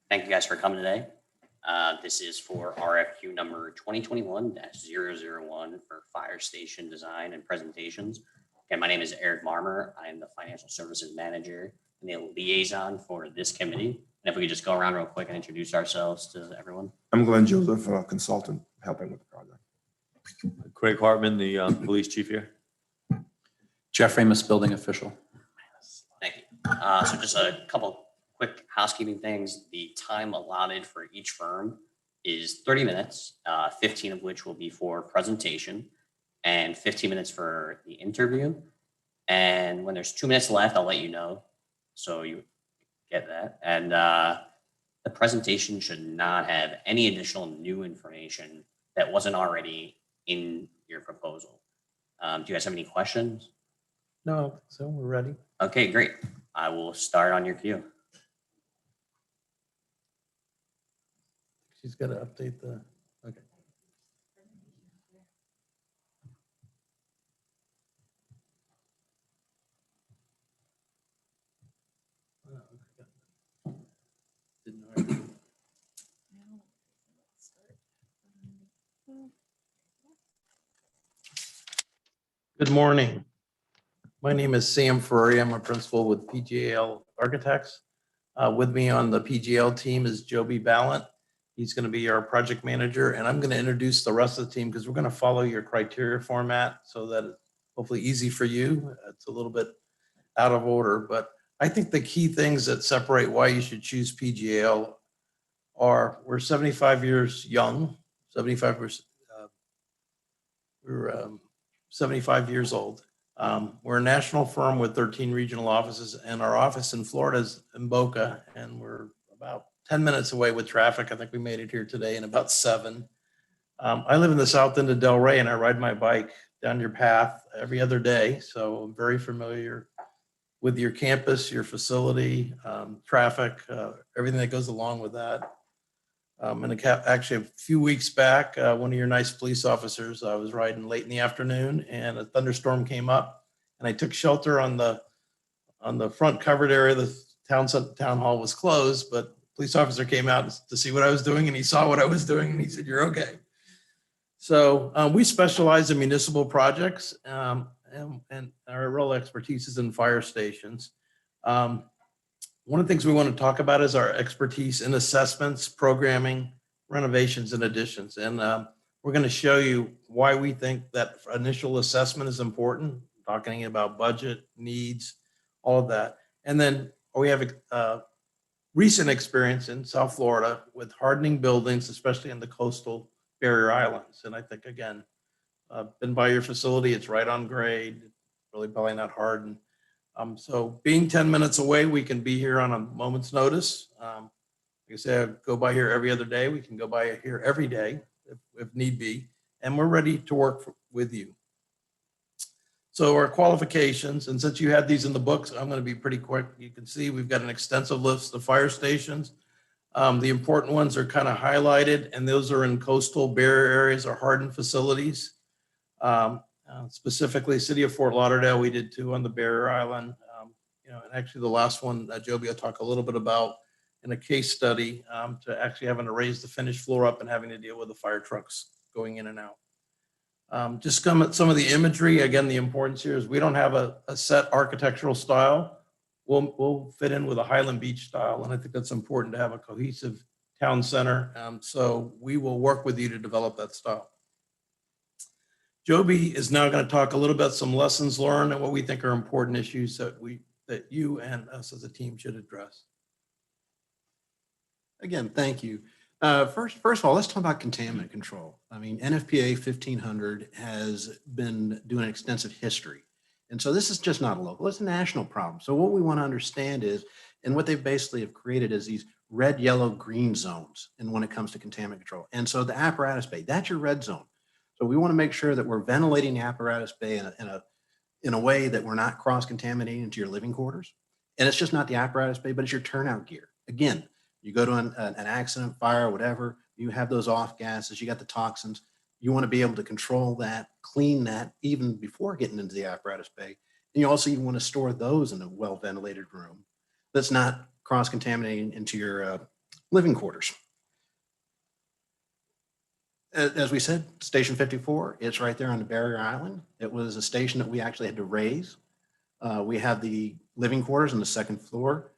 Thank you guys for coming today. This is for RFQ number 2021-001 for fire station design and presentations. Okay, my name is Eric Marmer. I am the financial services manager and the liaison for this committee. And if we could just go around real quick and introduce ourselves to everyone. I'm Glenn Joseph, a consultant helping with the project. Craig Hartman, the police chief here. Jeff Amos, building official. Thank you. So just a couple quick housekeeping things. The time allotted for each firm is 30 minutes, 15 of which will be for presentation and 15 minutes for the interview. And when there's 2 minutes left, I'll let you know. So you get that. And the presentation should not have any additional new information that wasn't already in your proposal. Do you guys have any questions? No, so we're ready. Okay, great. I will start on your cue. She's got to update the, okay. Good morning. My name is Sam Ferrari. I'm a principal with Cpz Architects. With me on the PGL team is Joby Ballant. He's going to be our project manager, and I'm going to introduce the rest of the team because we're going to follow your criteria format so that it's hopefully easy for you. It's a little bit out of order, but I think the key things that separate why you should choose PGL are we're 75 years young, 75%. We're 75 years old. We're a national firm with 13 regional offices, and our office in Florida is in Boca, and we're about 10 minutes away with traffic. I think we made it here today in about 7. I live in the south end of Delray, and I ride my bike down your path every other day, so I'm very familiar with your campus, your facility, traffic, everything that goes along with that. And actually, a few weeks back, one of your nice police officers, I was riding late in the afternoon, and a thunderstorm came up, and I took shelter on the front covered area. The town hall was closed, but police officer came out to see what I was doing, and he saw what I was doing, and he said, "You're okay." So we specialize in municipal projects, and our real expertise is in fire stations. One of the things we want to talk about is our expertise in assessments, programming, renovations, and additions. And we're going to show you why we think that initial assessment is important, talking about budget, needs, all of that. And then we have a recent experience in South Florida with hardening buildings, especially in the coastal barrier islands. And I think, again, been by your facility, it's right on grade, really probably not hardened. So being 10 minutes away, we can be here on a moment's notice. Like I say, I go by here every other day. We can go by here every day if need be, and we're ready to work with you. So our qualifications, and since you had these in the books, I'm going to be pretty quick. You can see we've got an extensive list of fire stations. The important ones are kind of highlighted, and those are in coastal barrier areas or hardened facilities. Specifically, City of Fort Lauderdale, we did 2 on the barrier island. And actually the last one, Joby will talk a little bit about in a case study to actually having to raise the finished floor up and having to deal with the fire trucks going in and out. Just come at some of the imagery. Again, the importance here is we don't have a set architectural style. We'll fit in with a Highland Beach style, and I think that's important to have a cohesive town center. So we will work with you to develop that style. Joby is now going to talk a little bit some lessons learned and what we think are important issues that you and us as a team should address. Again, thank you. First of all, let's talk about contaminant control. I mean, NFPA 1500 has been doing an extensive history. And so this is just not a local, it's a national problem. So what we want to understand is, and what they basically have created is these red, yellow, green zones. And when it comes to contaminant control. And so the apparatus bay, that's your red zone. So we want to make sure that we're ventilating the apparatus bay in a way that we're not cross-contaminating into your living quarters. And it's just not the apparatus bay, but it's your turnout gear. Again, you go to an accident, fire, whatever, you have those off gases, you got the toxins. You want to be able to control that, clean that even before getting into the apparatus bay. And you also even want to store those in a well-ventilated room that's not cross-contaminating into your living quarters. As we said, Station 54, it's right there on the barrier island. It was a station that we actually had to raise. We had the living quarters on the second floor.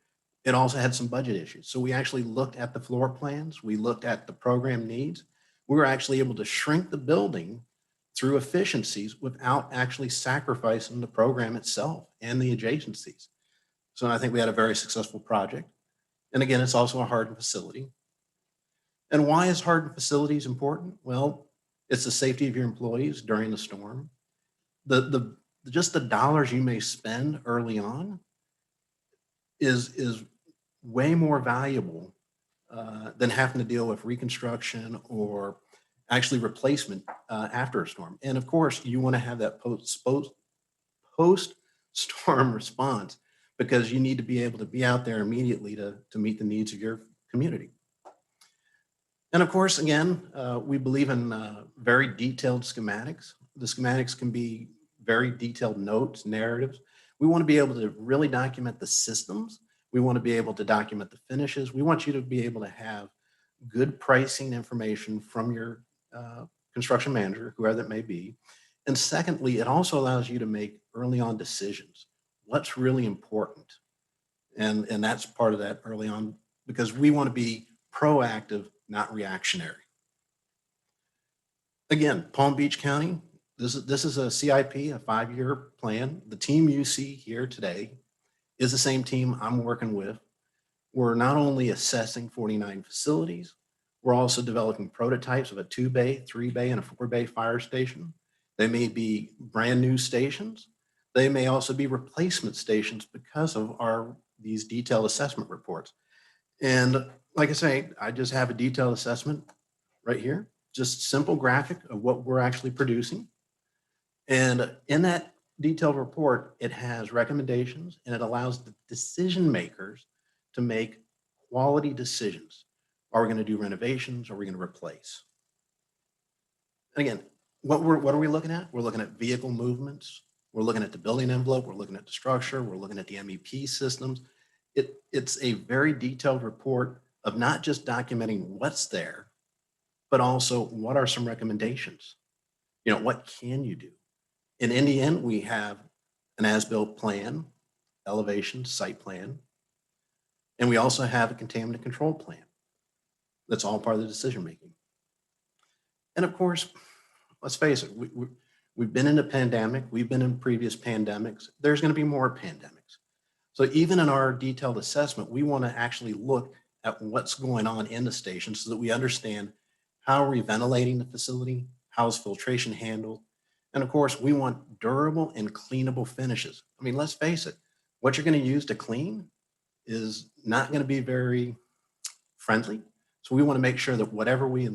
It also had some budget issues. So we actually looked at the floor plans. We looked at the program needs. We were actually able to shrink the building through efficiencies without actually sacrificing the program itself and the adjacencies. So I think we had a very successful project. And again, it's also a hardened facility. And why is hardened facilities important? Well, it's the safety of your employees during the storm. Just the dollars you may spend early on is way more valuable than having to deal with reconstruction or actually replacement after a storm. And of course, you want to have that post-storm response because you need to be able to be out there immediately to meet the needs of your community. And of course, again, we believe in very detailed schematics. The schematics can be very detailed notes, narratives. We want to be able to really document the systems. We want to be able to document the finishes. We want you to be able to have good pricing information from your construction manager, whoever that may be. And secondly, it also allows you to make early on decisions. What's really important? And that's part of that early on, because we want to be proactive, not reactionary. Again, Palm Beach County, this is a CIP, a 5-year plan. The team you see here today is the same team I'm working with. We're not only assessing 49 facilities, we're also developing prototypes of a 2-bay, 3-bay, and a 4-bay fire station. They may be brand new stations. They may also be replacement stations because of these detailed assessment reports. And like I say, I just have a detailed assessment right here, just simple graphic of what we're actually producing. And in that detailed report, it has recommendations and it allows the decision makers to make quality decisions. Are we going to do renovations? Are we going to replace? And again, what are we looking at? We're looking at vehicle movements. We're looking at the building envelope. We're looking at the structure. We're looking at the MEP systems. It's a very detailed report of not just documenting what's there, but also what are some recommendations? What can you do? And in the end, we have an as-built plan, elevation, site plan, and we also have a contaminant control plan. That's all part of the decision-making. And of course, let's face it, we've been in a pandemic. We've been in previous pandemics. There's going to be more pandemics. So even in our detailed assessment, we want to actually look at what's going on in the station so that we understand how are we ventilating the facility, how is filtration handled, and of course, we want durable and cleanable finishes. I mean, let's face it, what you're going to use to clean is not going to be very friendly. So we want to make sure that whatever we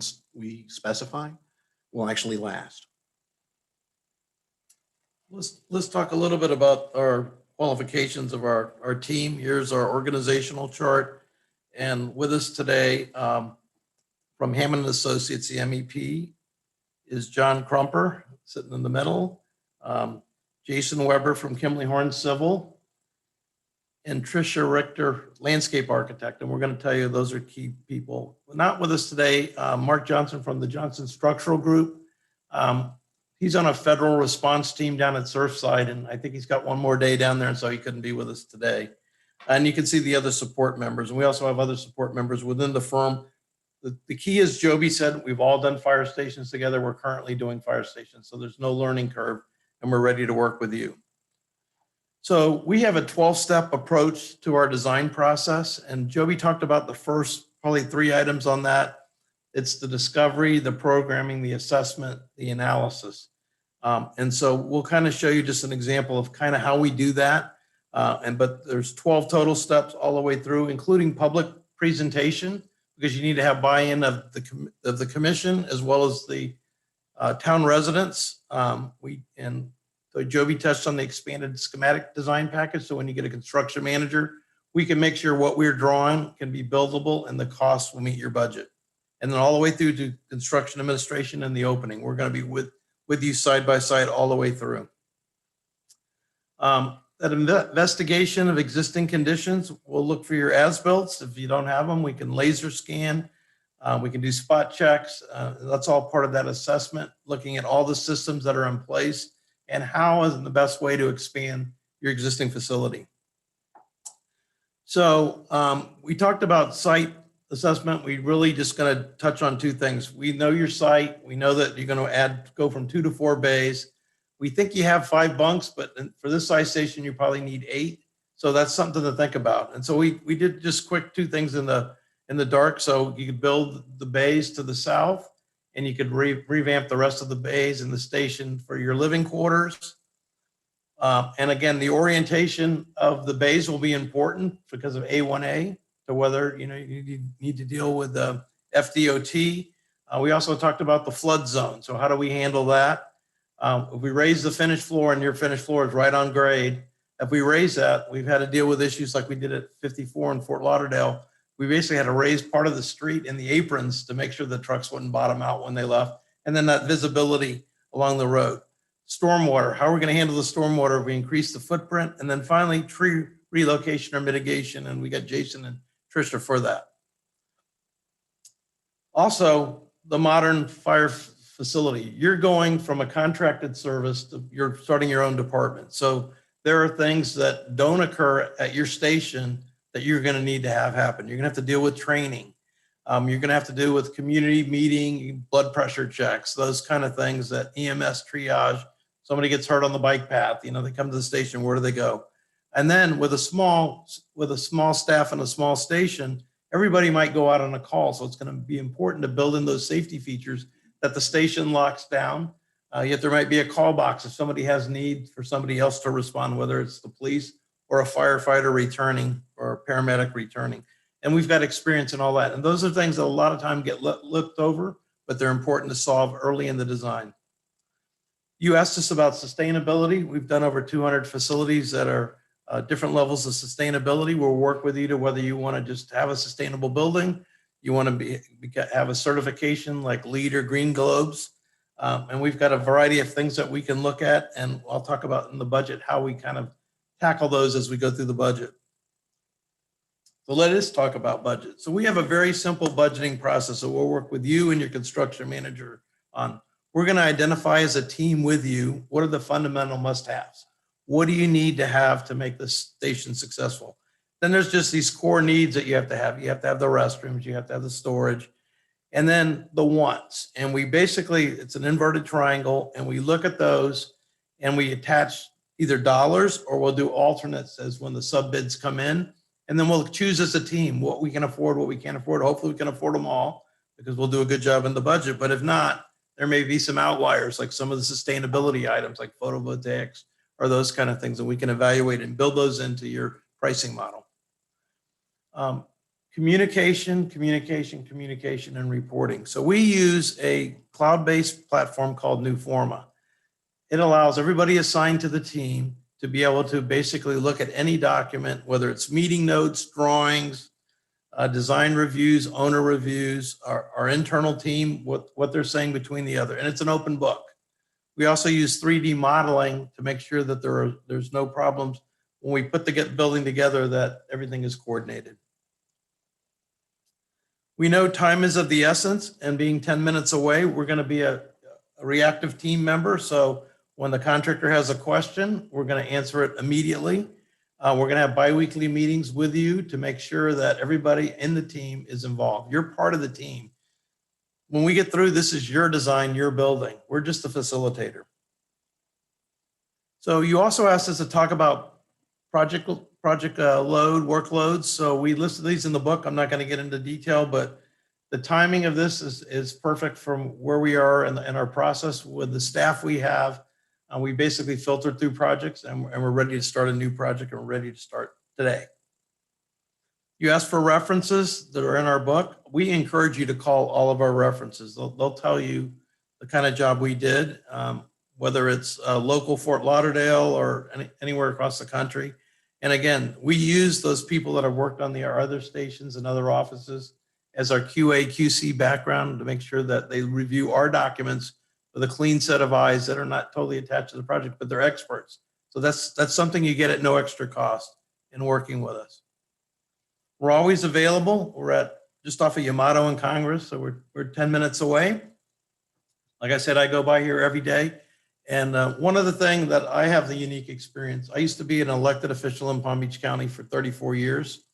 specify will actually last. Let's talk a little bit about our qualifications of our team. Here's our organizational chart. And with us today from Hammond & Associates, the MEP, is John Crumper, sitting in the middle, Jason Weber from Kimley Horn Civil, and Tricia Richter, landscape architect. And we're going to tell you those are key people. Not with us today, Mark Johnson from the Johnson Structural Group. He's on a federal response team down at Surfside, and I think he's got one more day down there, and so he couldn't be with us today. And you can see the other support members, and we also have other support members within the firm. The key is, Joby said, we've all done fire stations together. We're currently doing fire stations, so there's no learning curve, and we're ready to work with you. So we have a 12-step approach to our design process, and Joby talked about the first probably 3 items on that. It's the discovery, the programming, the assessment, the analysis. And so we'll kind of show you just an example of kind of how we do that. But there's 12 total steps all the way through, including public presentation, because you need to have buy-in of the commission as well as the town residents. So Joby touched on the expanded schematic design package. So when you get a construction manager, we can make sure what we're drawing can be buildable and the costs will meet your budget. And then all the way through to construction administration and the opening. We're going to be with you side by side all the way through. that investigation of existing conditions. We'll look for your as-built. If you don't have them, we can laser scan. We can do spot checks. That's all part of that assessment, looking at all the systems that are in place and how is the best way to expand your existing facility. So we talked about site assessment. We really just going to touch on two things. We know your site. We know that you're going to go from 2 to 4 bays. We think you have 5 bunks, but for this size station, you probably need 8. So that's something to think about. And so we did just quick 2 things in the dark. So you could build the bays to the south, and you could revamp the rest of the bays in the station for your living quarters. And again, the orientation of the bays will be important because of A1A, to whether you need to deal with the FDOT. We also talked about the flood zone. So how do we handle that? If we raise the finished floor and your finished floor is right on grade, if we raise that, we've had to deal with issues like we did at 54 in Fort Lauderdale. We basically had to raise part of the street and the aprons to make sure the trucks wouldn't bottom out when they left. And then that visibility along the road. Stormwater, how are we going to handle the stormwater if we increase the footprint? And then finally, tree relocation or mitigation. And we got Jason and Trisha for that. Also, the modern fire facility. You're going from a contracted service to you're starting your own department. So there are things that don't occur at your station that you're going to need to have happen. You're going to have to deal with training. You're going to have to deal with community meeting, blood pressure checks, those kind of things that EMS triage. Somebody gets hurt on the bike path, they come to the station, where do they go? And then with a small staff and a small station, everybody might go out on a call. So it's going to be important to build in those safety features that the station locks down. Yet there might be a call box if somebody has need for somebody else to respond, whether it's the police or a firefighter returning or a paramedic returning. And we've got experience in all that. And those are things that a lot of time get looked over, but they're important to solve early in the design. You asked us about sustainability. We've done over 200 facilities that are different levels of sustainability. We'll work with you to whether you want to just have a sustainable building, you want to have a certification like LEED or Green Globes. And we've got a variety of things that we can look at. And I'll talk about in the budget how we kind of tackle those as we go through the budget. So let us talk about budget. So we have a very simple budgeting process that we'll work with you and your construction manager on. We're going to identify as a team with you, what are the fundamental must-haves? What do you need to have to make this station successful? Then there's just these core needs that you have to have. You have to have the restrooms, you have to have the storage, and then the wants. And we basically, it's an inverted triangle, and we look at those and we attach either dollars or we'll do alternates as when the sub bids come in. And then we'll choose as a team what we can afford, what we can't afford. Hopefully we can afford them all because we'll do a good job in the budget. But if not, there may be some outliers, like some of the sustainability items like photovoltaics or those kind of things that we can evaluate and build those into your pricing model. Communication, and reporting. So we use a cloud-based platform called Newforma. It allows everybody assigned to the team to be able to basically look at any document, whether it's meeting notes, drawings, design reviews, owner reviews, our internal team, what they're saying between the other. And it's an open book. We also use 3D modeling to make sure that there's no problems when we put the building together, that everything is coordinated. We know time is of the essence, and being 10 minutes away, we're going to be a reactive team member. So when the contractor has a question, we're going to answer it immediately. We're going to have biweekly meetings with you to make sure that everybody in the team is involved. You're part of the team. When we get through, this is your design, your building. We're just the facilitator. So you also asked us to talk about project load, workloads. So we listed these in the book. I'm not going to get into detail, but the timing of this is perfect from where we are in our process with the staff we have. We basically filtered through projects and we're ready to start a new project, and we're ready to start today. You asked for references that are in our book. We encourage you to call all of our references. They'll tell you the kind of job we did, whether it's local Fort Lauderdale or anywhere across the country. And again, we use those people that have worked on our other stations and other offices as our QA, QC background to make sure that they review our documents with a clean set of eyes that are not totally attached to the project, but they're experts. So So that's something you get at no extra cost in working with us. We're always available. We're at just off of Yamato and Congress, so we're 10 minutes away. Like I said, I go by here every day. And one of the things that I have the unique experience, I used to be an elected official in Palm Beach County for 34 years,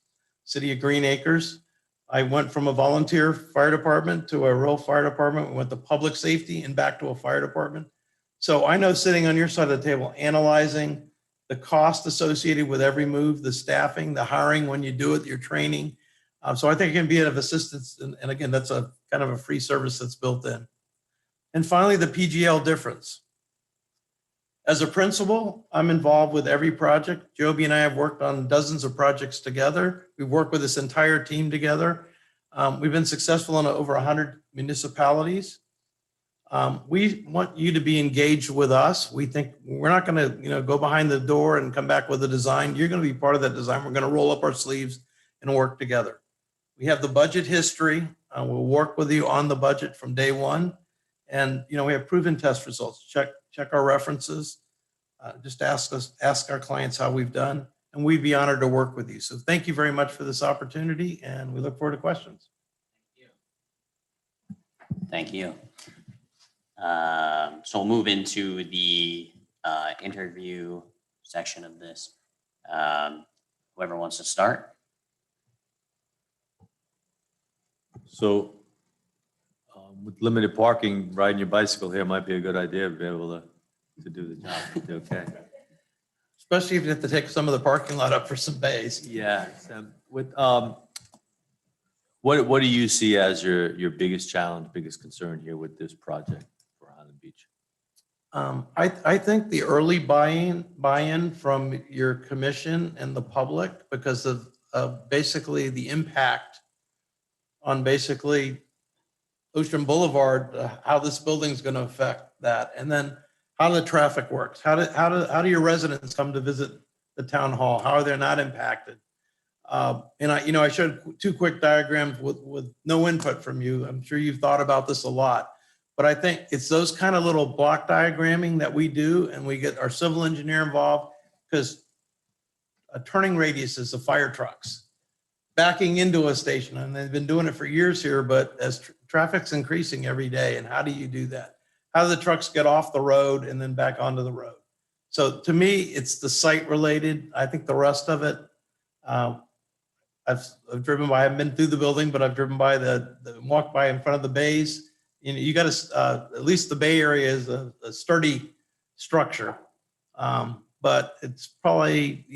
city of Green Acres. I went from a volunteer fire department to a real fire department. We went to public safety and back to a fire department. So I know sitting on your side of the table, analyzing the cost associated with every move, the staffing, the hiring when you do it, your training. So I think it can be of assistance. And again, that's a kind of a free service that's built in. And finally, the PGL difference. As a principal, I'm involved with every project. Joby and I have worked on dozens of projects together. We've worked with this entire team together. We've been successful in over 100 municipalities. We want you to be engaged with us. We think we're not going to, go behind the door and come back with a design. You're going to be part of that design. We're going to roll up our sleeves and work together. We have the budget history. We'll work with you on the budget from day one. And, we have proven test results. Check our references. Just ask our clients how we've done, and we'd be honored to work with you. So thank you very much for this opportunity, and we look forward to questions. Thank you. So we'll move into the interview section of this. Whoever wants to start. So with limited parking, riding your bicycle here might be a good idea to be able to do the job. Okay. Especially if you have to take some of the parking lot up for some bays. Yeah. What do you see as your biggest challenge, biggest concern here with this project for Highland Beach? I think the early buy-in from your commission and the public, because of basically the impact on basically Ocean Boulevard, how this building is going to affect that, and then how the traffic works. How do your residents come to visit the town hall? How are they not impacted? And I showed 2 quick diagrams with no input from you. I'm sure you've thought about this a lot, but I think it's those kind of little block diagramming that we do, and we get our civil engineer involved, because a turning radius is the fire trucks backing into a station, and they've been doing it for years here, but as traffic's increasing every day, and how do you do that? How do the trucks get off the road and then back onto the road? So to me, it's the site related. I think the rest of it, I've driven by, I haven't been through the building, but I've driven by walked by in front of the bays. You got to, at least the Bay Area is a sturdy structure, but it's probably,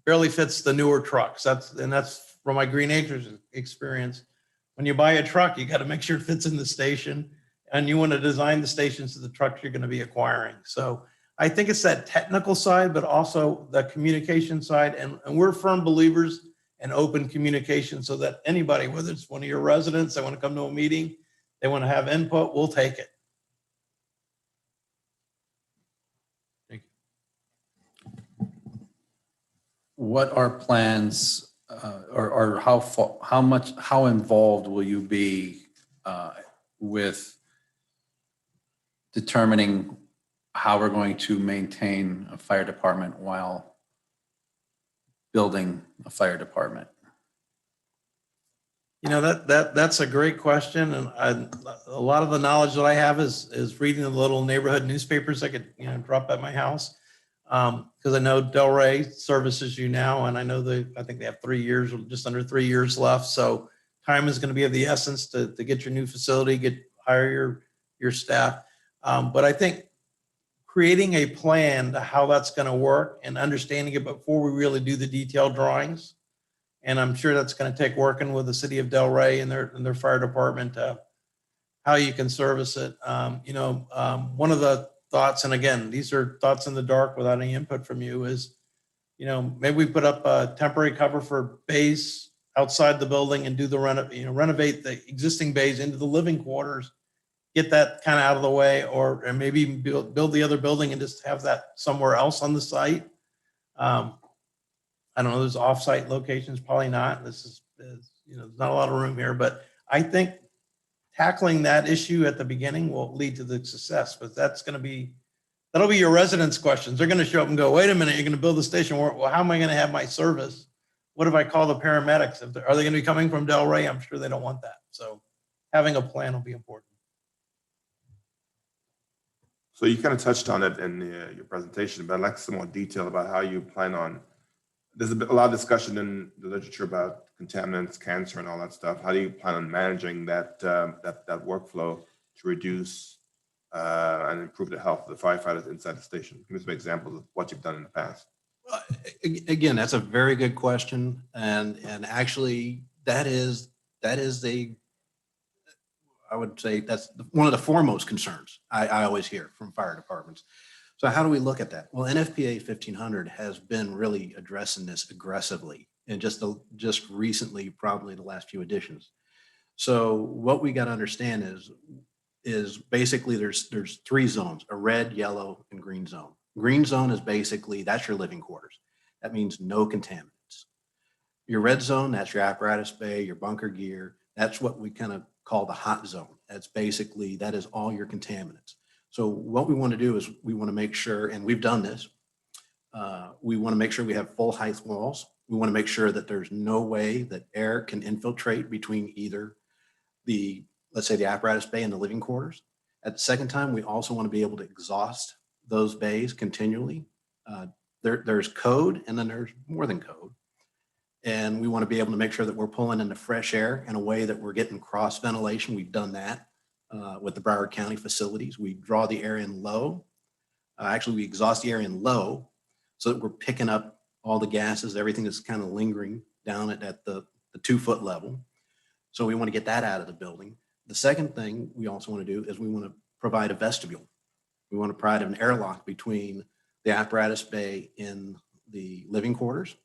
barely fits the newer trucks. That's from my Green Acres experience. When you buy a truck, you got to make sure it fits in the station, and you want to design the stations to the trucks you're going to be acquiring. So I think it's that technical side, but also the communication side. And we're firm believers in open communication, so that anybody, whether it's one of your residents, they want to come to a meeting, they want to have input, we'll take it. Thank you. What are plans, or how involved will you be with determining how we're going to maintain a fire department while building a fire department? That's a great question, and a lot of the knowledge that I have is reading the little neighborhood newspapers I could drop at my house, because I know Delray services you now, and I know I think they have 3 years, or just under 3 years left. So time is going to be of the essence to get your new facility, hire your staff. But I think creating a plan to how that's going to work and understanding it before we really do the detailed drawings. And I'm sure that's going to take working with the city of Delray and their fire department, how you can service it. One of the thoughts, and again, these are thoughts in the dark without any input from you, is, maybe we put up a temporary cover for bays outside the building and do the renovate the existing bays into the living quarters, get that kind of out of the way, or maybe even build the other building and just have that somewhere else on the site. I don't know, there's off-site locations, probably not. There's not a lot of room here, but I think tackling that issue at the beginning will lead to the success, but that's going to be that'll be your residents' questions. They're going to show up and go, wait a minute, you're going to build a station. Well, how am I going to have my service? What if I call the paramedics? Are they going to be coming from Delray? I'm sure they don't want that. So having a plan will be important. So you kind of touched on it in your presentation, but I'd like some more detail about how you plan on, there's a lot of discussion in the literature about contaminants, cancer and all that stuff. How do you plan on managing that workflow to reduce and improve the health of the firefighters inside the station? Give me some examples of what you've done in the past. Again, that's a very good question. And actually that is I would say that's one of the foremost concerns I always hear from fire departments. So how do we look at that? Well, NFPA 1500 has been really addressing this aggressively and just recently, probably the last few editions. So what we got to understand is basically there's 3 zones, a red, yellow, and green zone. Green zone is basically, that's your living quarters. That means no contaminants. Your red zone, that's your apparatus bay, your bunker gear. That's what we kind of call the hot zone. That's basically, that is all your contaminants. So what we want to do is we want to make sure, and we've done this, we want to make sure we have full height walls. We want to make sure that there's no way that air can infiltrate between either let's say the apparatus bay and the living quarters. At the second time, we also want to be able to exhaust those bays continually. There's code, and then there's more than code. And we want to be able to make sure that we're pulling in the fresh air in a way that we're getting cross ventilation. We've done that with the Broward County facilities. We draw the air in low. Actually, we exhaust the air in low so that we're picking up all the gases, everything that's kind of lingering down at the 2-foot level. So we want to get that out of the building. The second thing we also want to do is we want to provide a vestibule. We want to provide an airlock between the apparatus bay and the living quarters.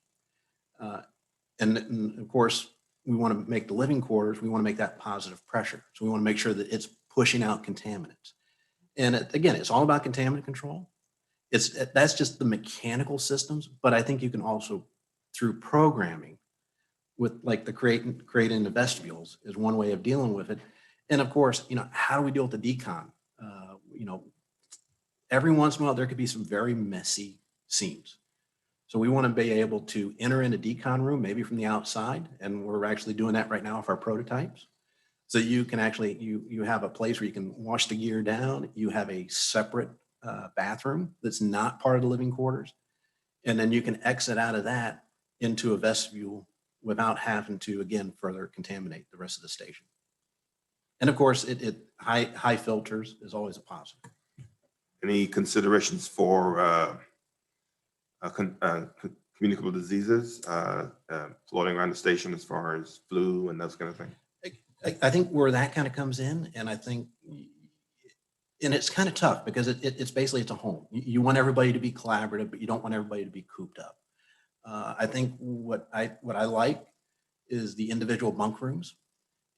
And of course, we want to make the living quarters, we want to make that positive pressure. So we want to make sure that it's pushing out contaminants. And again, it's all about contaminant control. That's just the mechanical systems, but I think you can also, through programming, with like the creating the vestibules is one way of dealing with it. And of course, how do we deal with the decon? Every once in a while, there could be some very messy scenes. So we want to be able to enter in a decon room, maybe from the outside. And we're actually doing that right now with our prototypes. So you can actually, you have a place where you can wash the gear down. You have a separate bathroom that's not part of the living quarters. And then you can exit out of that into a vestibule without having to, again, further contaminate the rest of the station. And of course, high filters is always a positive. Any considerations for communicable diseases floating around the station as far as flu and those kind of things? I think where that kind of comes in, and I think, and it's kind of tough because it's basically, it's a home. You want everybody to be collaborative, but you don't want everybody to be cooped up. I think what I like is the individual bunk rooms.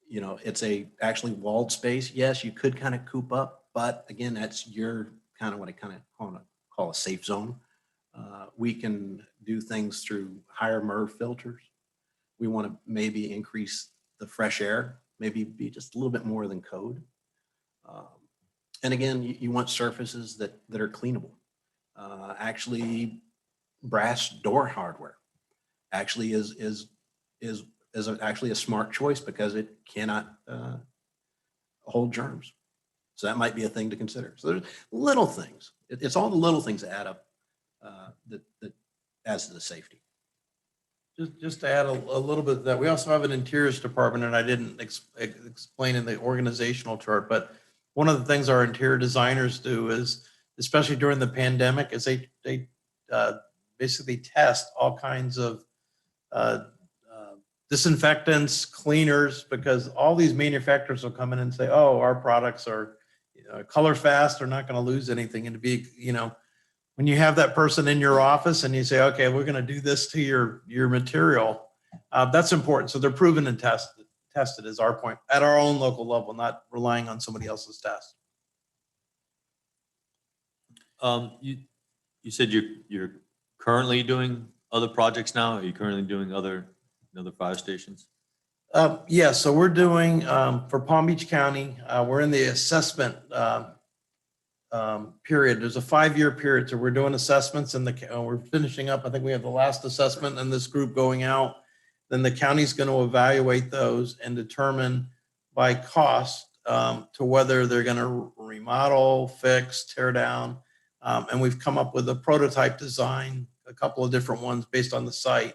It's actually walled space. Yes, you could kind of coop up, but again, that's your kind of what I kind of call a safe zone. We can do things through higher MERV filters. We want to maybe increase the fresh air, maybe be just a little bit more than code. And again, you want surfaces that are cleanable. Actually, brass door hardware actually is actually a smart choice because it cannot hold germs. So that might be a thing to consider. So there's little things. It's all the little things that add up that adds to the safety. Just to add a little bit of that, we also have an interiors department, and I didn't explain in the organizational chart, but one of the things our interior designers do is, especially during the pandemic, is they basically test all kinds of disinfectants, cleaners, because all these manufacturers will come in and say, oh, our products are color fast, they're not going to lose anything. And to be, when you have that person in your office and you say, okay, we're going to do this to your material, that's important. So they're proven and tested is our point at our own local level, not relying on somebody else's test. You said you're currently doing other projects now? Are you currently doing other fire stations? Yeah, so we're doing, for Palm Beach County, we're in the assessment period. There's a 5-year period. So we're doing assessments and we're finishing up. I think we have the last assessment and this group going out. Then the county's going to evaluate those and determine by cost to whether they're going to remodel, fix, tear down. And we've come up with a prototype design, a couple of different ones based on the site.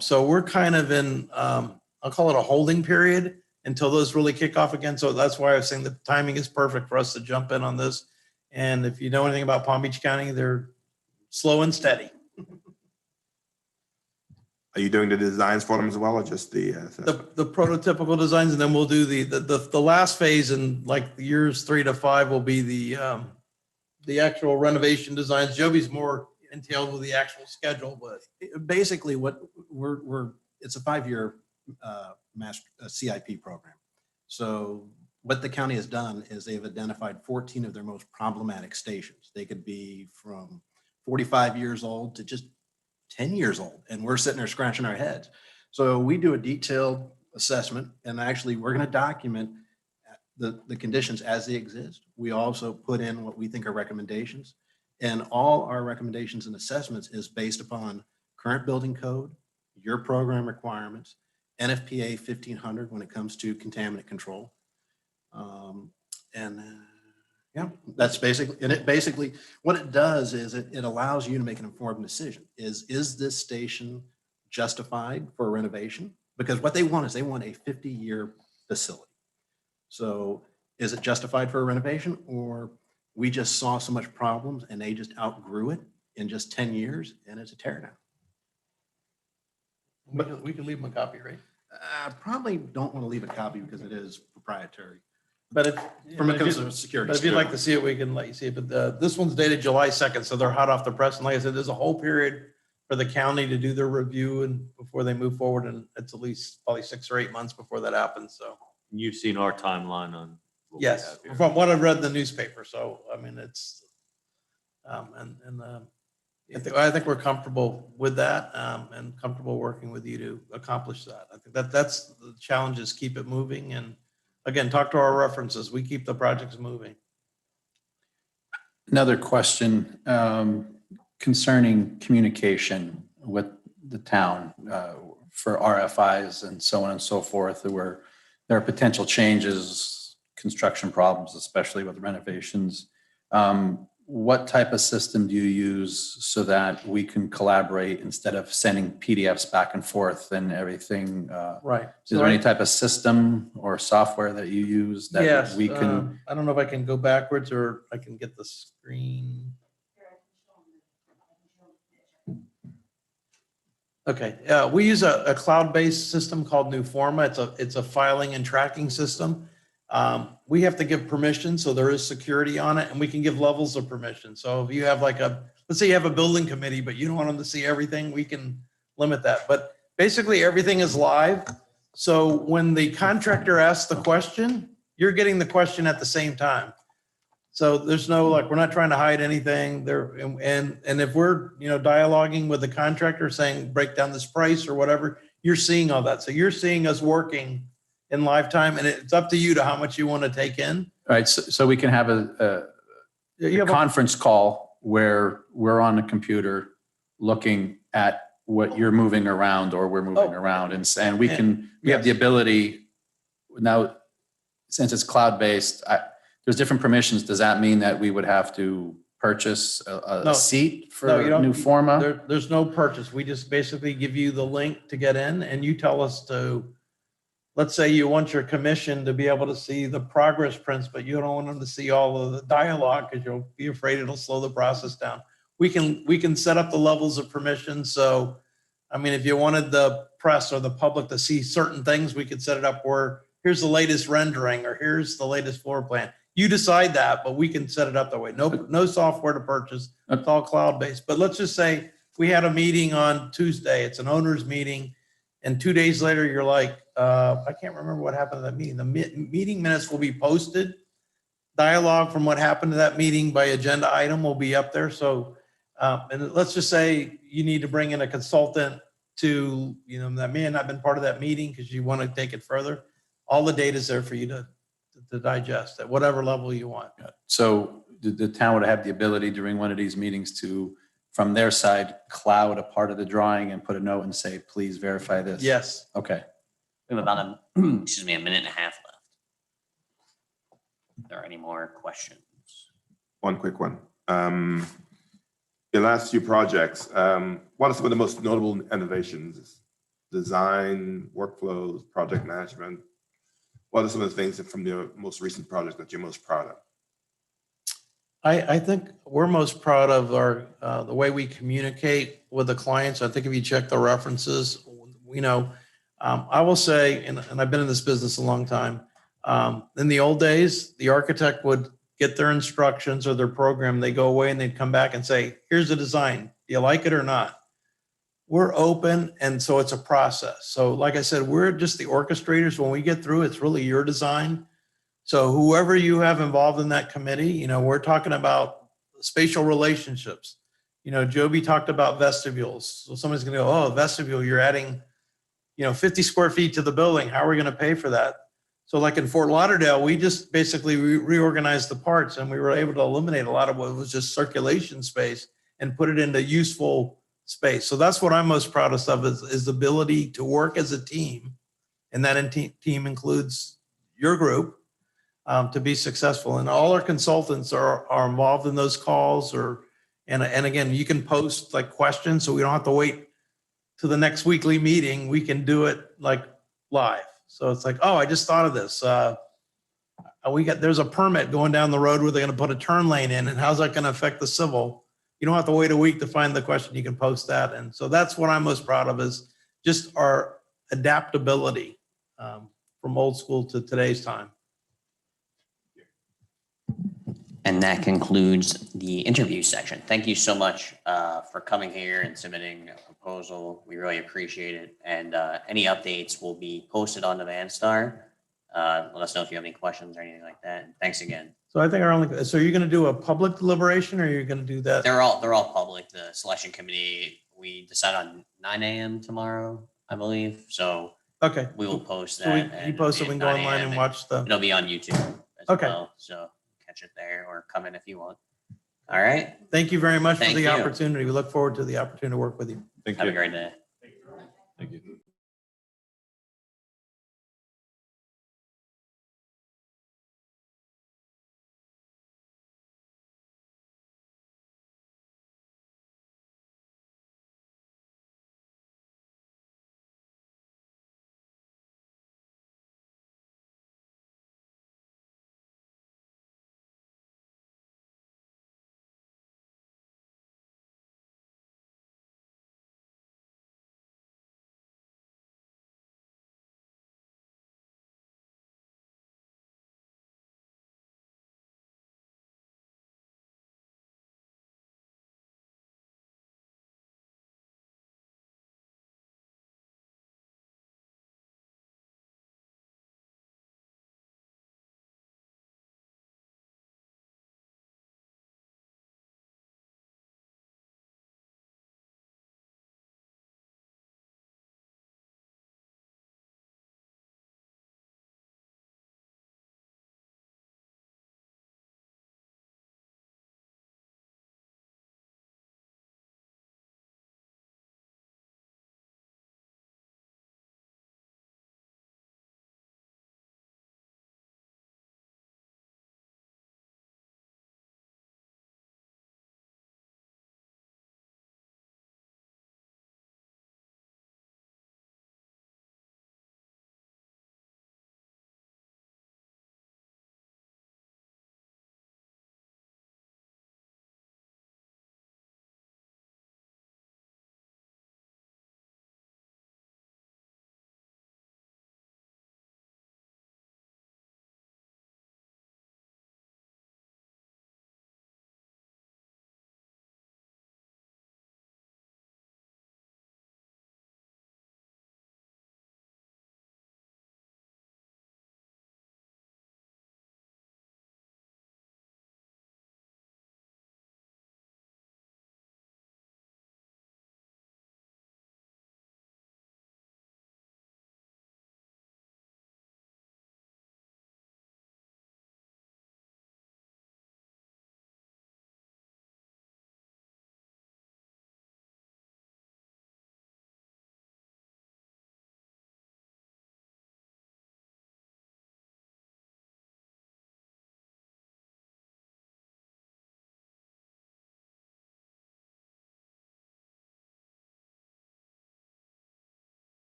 So we're kind of in, I'll call it a holding period until those really kick off again. So that's why I was saying the timing is perfect for us to jump in on this. And if you know anything about Palm Beach County, they're slow and steady. Are you doing the designs for them as well, or just the? The prototypical designs, and then we'll do the last phase in like the years 3 to 5 will be the actual renovation designs. Joby's more entailed with the actual schedule, but Basically, what it's a 5-year CIP program. So what the county has done is they've identified 14 of their most problematic stations. They could be from 45 years old to just 10 years old, and we're sitting there scratching our heads. So we do a detailed assessment, and actually we're going to document the conditions as they exist. We also put in what we think are recommendations, and all our recommendations and assessments is based upon current building code, your program requirements, NFPA 1500 when it comes to contaminant control. Yeah, that's basically, and it basically, what it does is it allows you to make an informed decision. Is this station justified for renovation? Because what they want is they want a 50-year facility. So is it justified for a renovation, or we just saw so much problems and they just outgrew it in just 10 years and it's a tear down? we can leave them a copy, right? Probably don't want to leave a copy because it is proprietary. But if From a if you- concern of security. But if you'd like to see it, we can let you see it. But this one's dated July 2nd, so they're hot off the press. And like I said, there's a whole period for the county to do their review and before they move forward. And it's at least probably 6 or 8 months before that happens. So You've seen our timeline on. what we yes, have here. from what I've read in the newspaper. So, I mean, it's, I think we're comfortable with that and comfortable working with you to accomplish that. I think that's the challenge, is keep it moving. And again, talk to our references. We keep the projects moving. Another question concerning communication with the town for RFIs and so on and so forth, where there are potential changes, construction problems, especially with renovations. What type of system do you use so that we can collaborate instead of sending PDFs back and forth and everything? Right. Is there any type of system or software that you use that Yes, we can? I don't know if I can go backwards or I can get the screen. Okay, we use a cloud-based system called Newforma. It's a filing and tracking system. We have to give permission, so there is security on it, and we can give levels of permission. So if you have let's say you have a building committee, but you don't want them to see everything, we can limit that. But basically everything is live. So when the contractor asks the question, you're getting the question at the same time. So there's no, we're not trying to hide anything there. And if we're, dialoguing with the contractor saying, break down this price or whatever, you're seeing all that. So you're seeing us working in live time, and it's up to you to how much you want to take in. All right, so we can have a conference call where we're on the computer looking at what you're moving around or we're moving around, and we have the ability now, since it's cloud-based, there's different permissions. Does that mean that we would have to purchase a seat for Newforma? There's no purchase. We just basically give you the link to get in, and you tell us let's say you want your commission to be able to see the progress prints, but you don't want them to see all of the dialogue because you'll be afraid it'll slow the process down. We can set up the levels of permission. So, I mean, if you wanted the press or the public to see certain things, we could set it up where here's the latest rendering or here's the latest floor plan. You decide that, but we can set it up that way. No software to purchase. It's all cloud-based. But let's just say we had a meeting on Tuesday. It's an owner's meeting. And 2 days later, you're like, I can't remember what happened to that meeting. The meeting minutes will be posted. Dialogue from what happened to that meeting by agenda item will be up there. So, and let's just say you need to bring in a consultant to, that may have not been part of that meeting because you want to take it further. All the data is there for you to digest at whatever level you want. So the town would have the ability during one of these meetings to, from their side, cloud a part of the drawing and put a note and say, please verify this? Yes. Okay. We have about a minute and a half left. If there are any more questions? One quick one. Your last few projects, what are some of the most notable innovations? Design, workflows, project management? What are some of the things from the most recent project that you're most proud of? I think we're most proud of our, the way we communicate with the clients. I think if you check the references, I will say, and I've been in this business a long time, in the old days, the architect would get their instructions or their program, they go away and they'd come back and say, here's the design. Do you like it or not? We're open, and so it's a process. So like I said, we're just the orchestrators. When we get through, it's really your design. So whoever you have involved in that committee, we're talking about spatial relationships. Joby talked about vestibules. So somebody's going to go, oh, vestibule, you're adding, 50 square feet to the building. How are we going to pay for that? So like in Fort Lauderdale, we just basically reorganized the parts, and we were able to eliminate a lot of what was just circulation space and put it into useful space. So that's what I'm most proudest of is the ability to work as a team. And that team includes your group, to be successful. And all our consultants are involved in those calls, and again, you can post like questions, so we don't have to wait to the next weekly meeting. We can do it like live. So it's like, oh, I just thought of this. There's a permit going down the road where they're going to put a turn lane in, and how's that going to affect the civil? You don't have to wait a week to find the question. You can post that. And so that's what I'm most proud of, is just our adaptability, from old school to today's time. And that concludes the interview section. Thank you so much for coming here and submitting a proposal. We really appreciate it. And any updates will be posted on the Vanstar. Let us know if you have any questions or anything like that. And thanks again. So I think so you're going to do a public deliberation, or you're going to do that? They're all public. The selection committee, we decide on 9 a.m. tomorrow, I believe. So Okay. we will post So that. you post it, we can go 9 online a.m. and watch the. It'll be on YouTube as Okay. well. So catch it there, or come in if you want. All right. Thank you very much for Thank the you. opportunity. We look forward to the opportunity to work with you. Thank Have a you. great day. Thank you.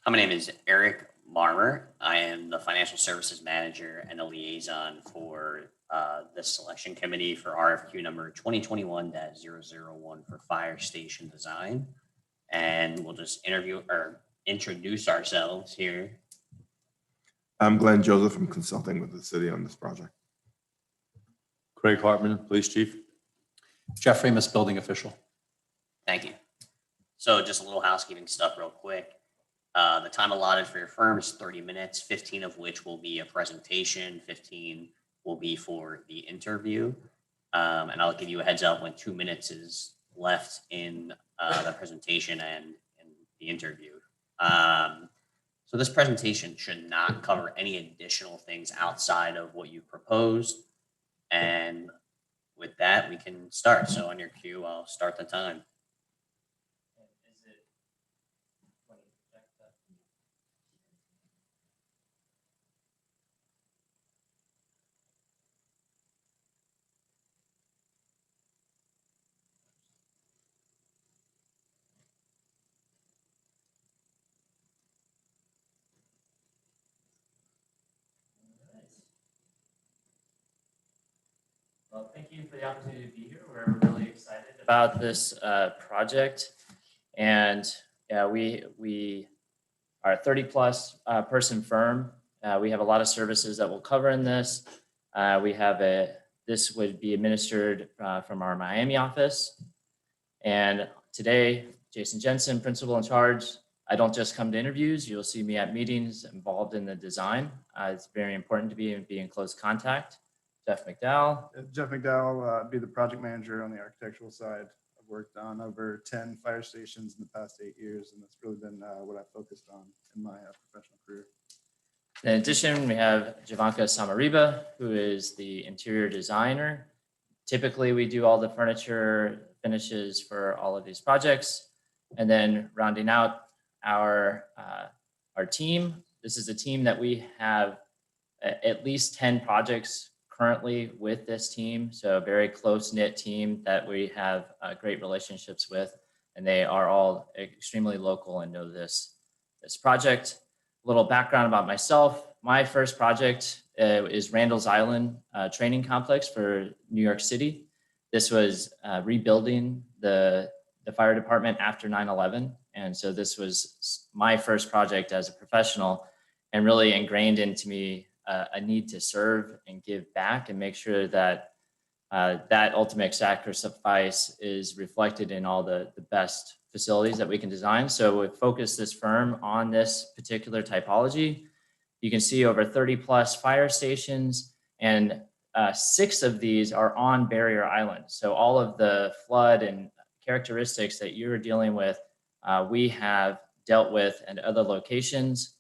My name is Eric Marmer. I am the Financial Services Manager and a liaison for the selection committee for RFQ number 2021-001 for fire station design. And we'll just introduce ourselves here. I'm Glenn Joseph. I'm consulting with the city on this project. Craig Hartman, Police Chief. Jeff Ramus, Building Official. Thank you. So just a little housekeeping stuff real quick. The time allotted for your firm is 30 minutes, 15 of which will be a presentation, 15 will be for the interview. And I'll give you a heads up when 2 minutes is left in the presentation and the interview. So this presentation should not cover any additional things outside of what you proposed. And with that, we can start. So on your cue, I'll start the time. Well, thank you for the opportunity to be here. We're really excited about this project. And we are a 30+ person firm. We have a lot of services that we'll cover in this. This would be administered from our Miami office. And today, Jason Jensen, principal in charge. I don't just come to interviews. You'll see me at meetings involved in the design. It's very important to be in close contact. Jeff McDowell. Jeff McDowell, be the project manager on the architectural side. I've worked on over 10 fire stations in the past 8 years, and that's really been what I've focused on in my professional career. In addition, we have Javanka Samariba, who is the interior designer. Typically, we do all the furniture finishes for all of these projects. And then rounding out our team, this is a team that we have at least 10 projects currently with this team. So a very close-knit team that we have great relationships with, and they are all extremely local and know this project. A little background about myself. My first project is Randall's Island Training Complex for New York City. This was rebuilding the fire department after 9/11. And so this was my first project as a professional, and really ingrained into me a need to serve and give back and make sure that that ultimate sacrifice is reflected in all the best facilities that we can design. So we focus this firm on this particular typology. You can see over 30+ fire stations, and 6 of these are on barrier islands. So all of the flood and characteristics that you're dealing with, we have dealt with at other locations.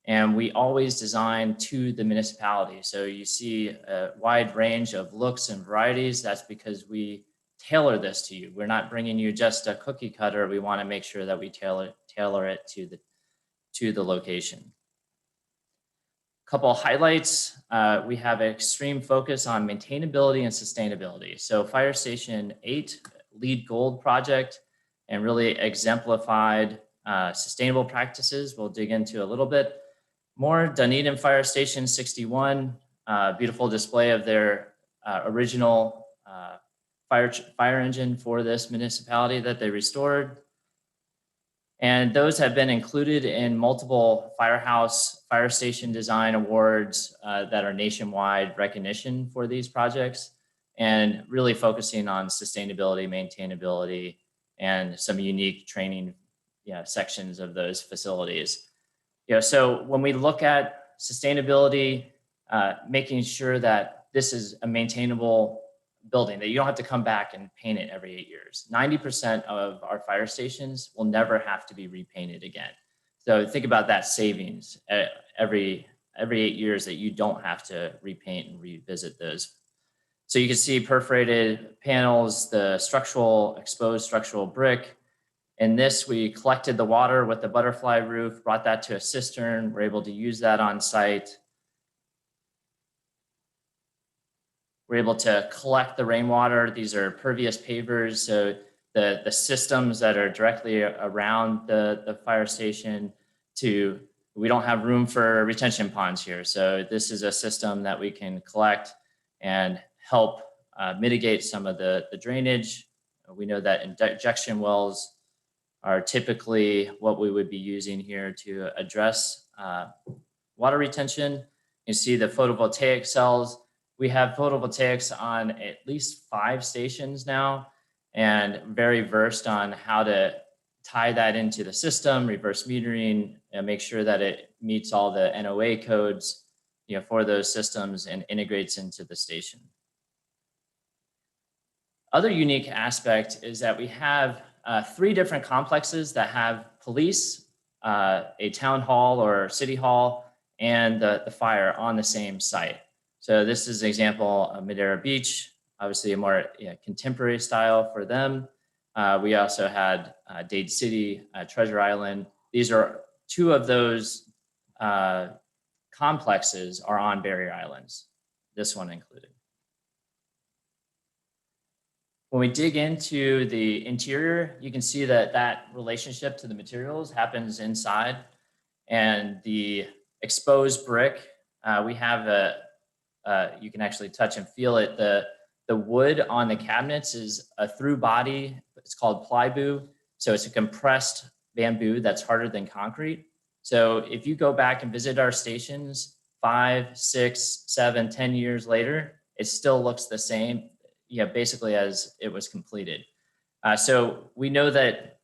And we always design to the municipality. So you see a wide range of looks and varieties. That's because we tailor this to you. We're not bringing you just a cookie cutter. We want to make sure that we tailor it to the location. Couple of highlights. We have an extreme focus on maintainability and sustainability. So Fire Station 8, LEED Gold project, and really exemplified sustainable practices. We'll dig into a little bit more. Dunedin Fire Station 61, beautiful display of their original fire engine for this municipality that they restored. And those have been included in multiple fire station design awards that are nationwide recognition for these projects, and really focusing on sustainability, maintainability, and some unique training sections of those facilities. So when we look at sustainability, making sure that this is a maintainable building, that you don't have to come back and paint it every 8 years. 90% of our fire stations will never have to be repainted again. So think about that savings every 8 years, that you don't have to repaint and revisit those. So you can see perforated panels, the exposed structural brick. In this, we collected the water with the butterfly roof, brought that to a cistern. We're able to use that on site. We're able to collect the rainwater. These are pervious pavers. So the systems that are directly around the fire station we don't have room for retention ponds here. So this is a system that we can collect and help mitigate some of the drainage. We know that injection wells are typically what we would be using here to address water retention. You see the photovoltaic cells. We have photovoltaics on at least 5 stations now, and very versed on how to tie that into the system, reverse metering, and make sure that it meets all the NOA codes, for those systems and integrates into the station. Other unique aspect is that we have 3 different complexes that have police, a town hall or city hall, and the fire on the same site. So this is an example of Madeira Beach, obviously a more contemporary style for them. We also had Dade City, Treasure Island. These are 2 of those complexes are on barrier islands, this one included. When we dig into the interior, you can see that relationship to the materials happens inside, and the exposed brick, we have you can actually touch and feel it. The wood on the cabinets is a through body. It's called plywood. So it's a compressed bamboo that's harder than concrete. So if you go back and visit our stations 5, 6, 7, 10 years later, it still looks the same, basically as it was completed. So we know that,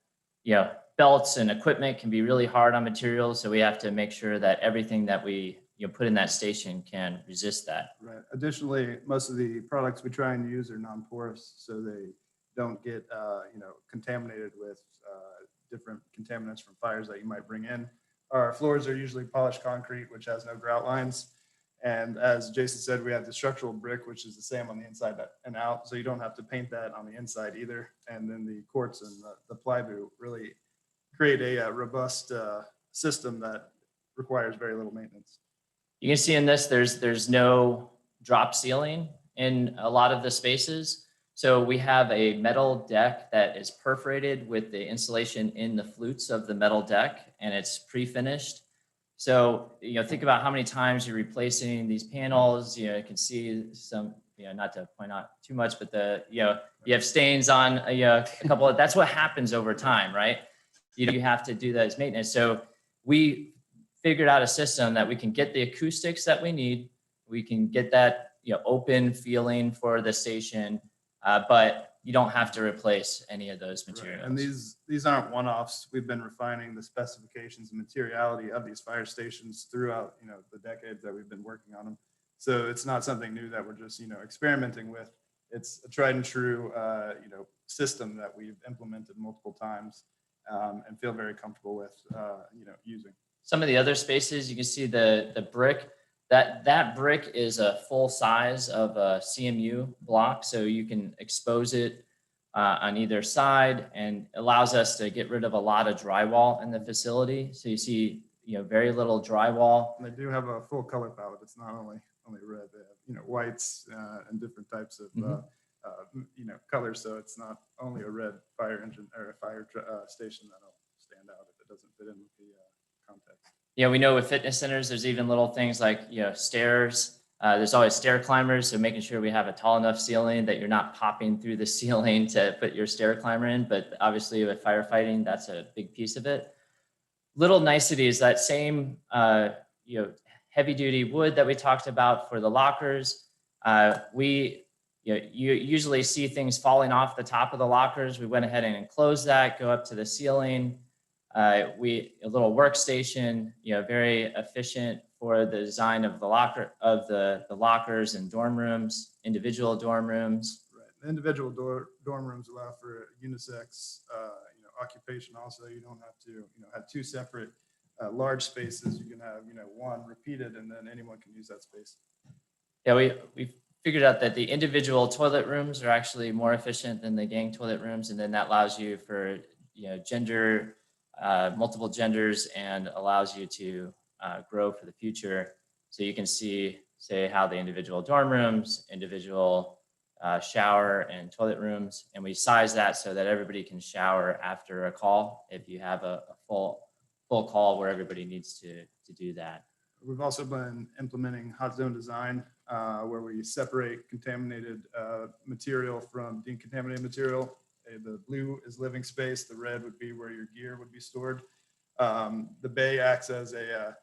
belts and equipment can be really hard on materials. So we have to make sure that everything that we put in that station can resist that. Right. Additionally, most of the products we try and use are non-porous, so they don't get contaminated with different contaminants from fires that you might bring in. Our floors are usually polished concrete, which has no grout lines. And as Jason said, we have the structural brick, which is the same on the inside and out, so you don't have to paint that on the inside either. And then the quartz and the plywood really create a robust system that requires very little maintenance. You can see in this, there's no drop ceiling in a lot of the spaces. So we have a metal deck that is perforated with the insulation in the flutes of the metal deck, and it's pre-finished. So, think about how many times you're replacing these panels. You can see some, not to point out too much, but you have stains on a couple of, that's what happens over time, right? You have to do that as maintenance. So we figured out a system that we can get the acoustics that we need. We can get that, open feeling for the station, but you don't have to replace any of those materials. Right. And these aren't one-offs. We've been refining the specifications and materiality of these fire stations throughout, the decades that we've been working on them. So it's not something new that we're just, experimenting with. It's a tried and true, system that we've implemented multiple times and feel very comfortable with, using. Some of the other spaces, you can see the brick. That brick is a full size of a CMU block, so you can expose it on either side, and allows us to get rid of a lot of drywall in the facility. So you see, very little drywall. And they do have a full color palette. It's not only red. They have, whites and different types of colors. So it's not only a red fire engine or a fire station that'll stand out if it doesn't fit in with the context. We know with fitness centers, there's even little things like, stairs. There's always stair climbers. So making sure we have a tall enough ceiling that you're not popping through the ceiling to put your stair climber in. But obviously with firefighting, that's a big piece of it. Little niceties, that same, heavy duty wood that we talked about for the lockers. You usually see things falling off the top of the lockers. We went ahead and enclosed that, go up to the ceiling. A little workstation, very efficient for the design of the lockers and dorm rooms, individual dorm rooms. Right. The individual dorm rooms allow for unisex, occupation. Also, you don't have to, have 2 separate large spaces. You can have, one repeated, and then anyone can use that space. Yeah, we figured out that the individual toilet rooms are actually more efficient than the gang toilet rooms, and then that allows you for multiple genders, and allows you to grow for the future. So you can see, say, how the individual dorm rooms, individual shower and toilet rooms, and we size that so that everybody can shower after a call if you have a full full call where everybody needs to do that. We've also been implementing hot zone design where we separate contaminated material from decontaminated material. The blue is living space. The red would be where your gear would be stored. The bay acts as a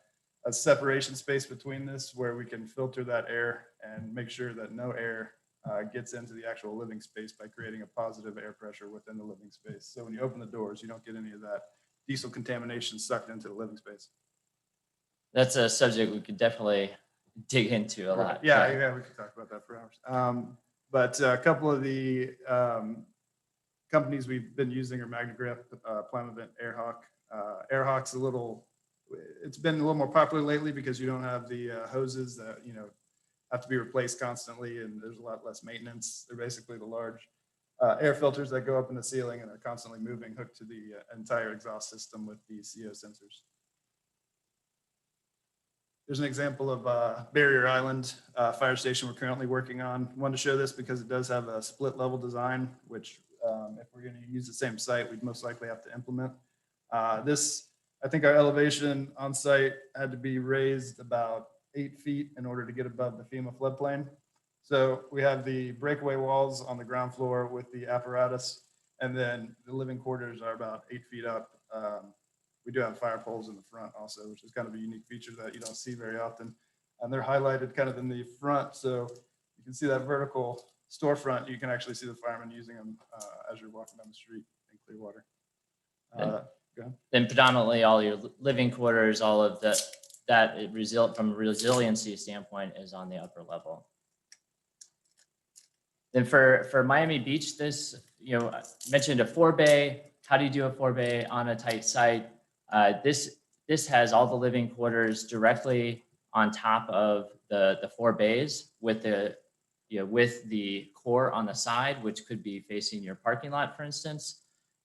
separation space between this where we can filter that air and make sure that no air gets into the actual living space by creating a positive air pressure within the living space. So when you open the doors, you don't get any of that diesel contamination sucked into the living space. That's a subject we could definitely dig into a lot. Yeah, we could talk about that for hours. But a couple of the companies we've been using are MagnaGrip, Plimavent, Airhawk. Airhawk's it's been a little more popular lately because you don't have the hoses that, have to be replaced constantly and there's a lot less maintenance. They're basically the large air filters that go up in the ceiling and are constantly moving, hooked to the entire exhaust system with the CO sensors. There's an example of Barrier Island fire station we're currently working on. I wanted to show this because it does have a split level design, which if we're going to use the same site, we'd most likely have to implement. I think our elevation on site had to be raised about 8 feet in order to get above the FEMA floodplain. So we have the breakaway walls on the ground floor with the apparatus, and then the living quarters are about 8 feet up. We do have fire poles in the front also, which is kind of a unique feature that you don't see very often. And they're highlighted kind of in the front. So you can see that vertical storefront. You can actually see the firemen using them as you're walking down the street in Clearwater. Go ahead. Then predominantly all your living quarters, all of that from a resiliency standpoint is on the upper level. Then for Miami Beach, this, I mentioned a 4-bay. How do you do a 4-bay on a tight site? This has all the living quarters directly on top of the 4 bays with the core on the side, which could be facing your parking lot, for instance.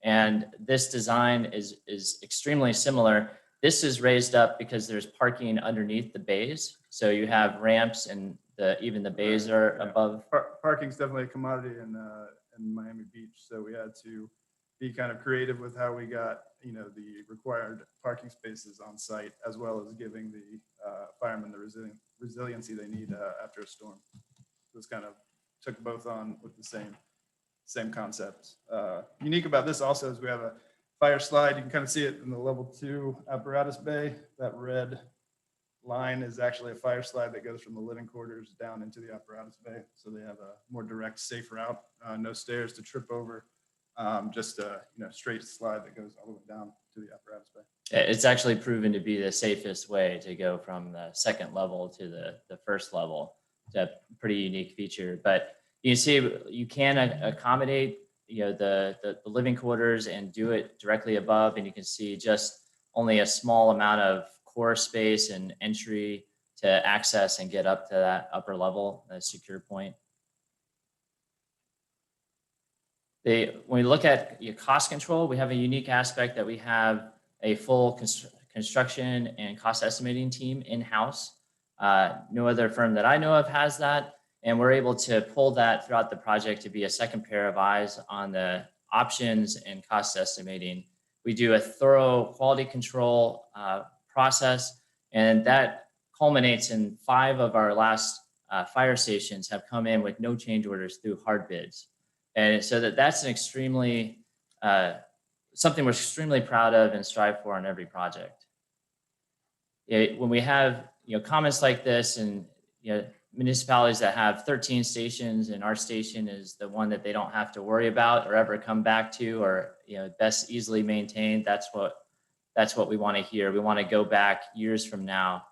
And this design is extremely similar. This is raised up because there's parking underneath the bays. So you have ramps and even the bays are above. Parking's definitely a commodity in Miami Beach. So we had to be kind of creative with how we got, the required parking spaces on site, as well as giving the firemen the resiliency they need after a storm. So it's kind of took both on with the same concept. Unique about this also is we have a fire slide. You can kind of see it in the level 2 apparatus bay. That red line is actually a fire slide that goes from the living quarters down into the apparatus bay. So they have a more direct, safe route, no stairs to trip over, just a straight slide that goes all the way down to the apparatus bay. It's actually proven to be the safest way to go from the second level to the first level. It's a pretty unique feature, but you see, you can accommodate, the living quarters and do it directly above, and you can see just only a small amount of core space and entry to access and get up to that upper level, that secure point. When we look at your cost control, we have a unique aspect that we have a full construction and cost estimating team in-house. No other firm that I know of has that. And we're able to pull that throughout the project to be a second pair of eyes on the options and cost estimating. We do a thorough quality control process, and that culminates in 5 of our last fire stations have come in with no change orders through hard bids. And so that's an extremely, something we're extremely proud of and strive for on every project. When we have comments like this and municipalities that have 13 stations and our station is the one that they don't have to worry about or ever come back to, or best easily maintained, that's what we want to hear. We want to go back years from now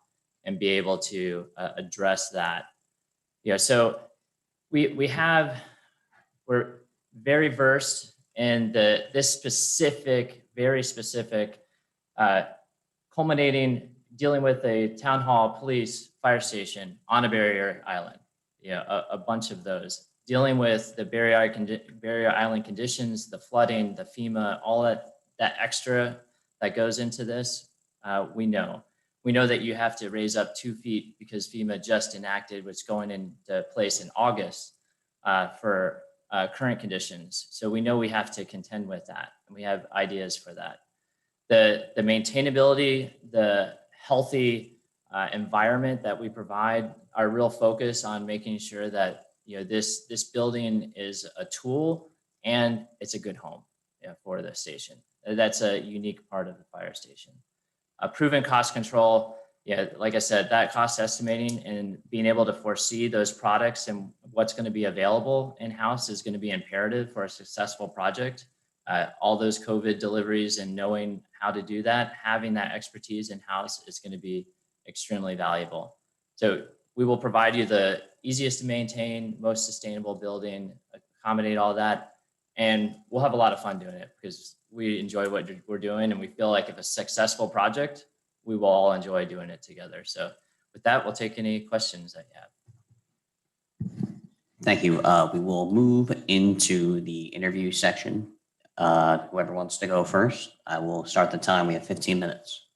and be able to address that. So we're very versed in this specific, very specific, culminating dealing with a town hall, police, fire station on a barrier island, a bunch of those, dealing with the barrier island conditions, the flooding, the FEMA, all that extra that goes into this. We know that you have to raise up 2 feet because FEMA just enacted what's going into place in August for current conditions. So we know we have to contend with that, and we have ideas for that. The maintainability, the healthy environment that we provide, our real focus on making sure that this building is a tool and it's a good home for the station. That's a unique part of the fire station. Proven cost control. Yeah, like I said, that cost estimating and being able to foresee those products and what's going to be available in-house is going to be imperative for a successful project. All those COVID deliveries and knowing how to do that, having that expertise in-house is going to be extremely valuable. So we will provide you the easiest to maintain, most sustainable building, accommodate all that, and we'll have a lot of fun doing it because we enjoy what we're doing, and we feel like if a successful project, we will all enjoy doing it together. So with that, we'll take any questions that you have. Thank you. We will move into the interview section. Whoever wants to go first, I will start the time. We have 15 minutes.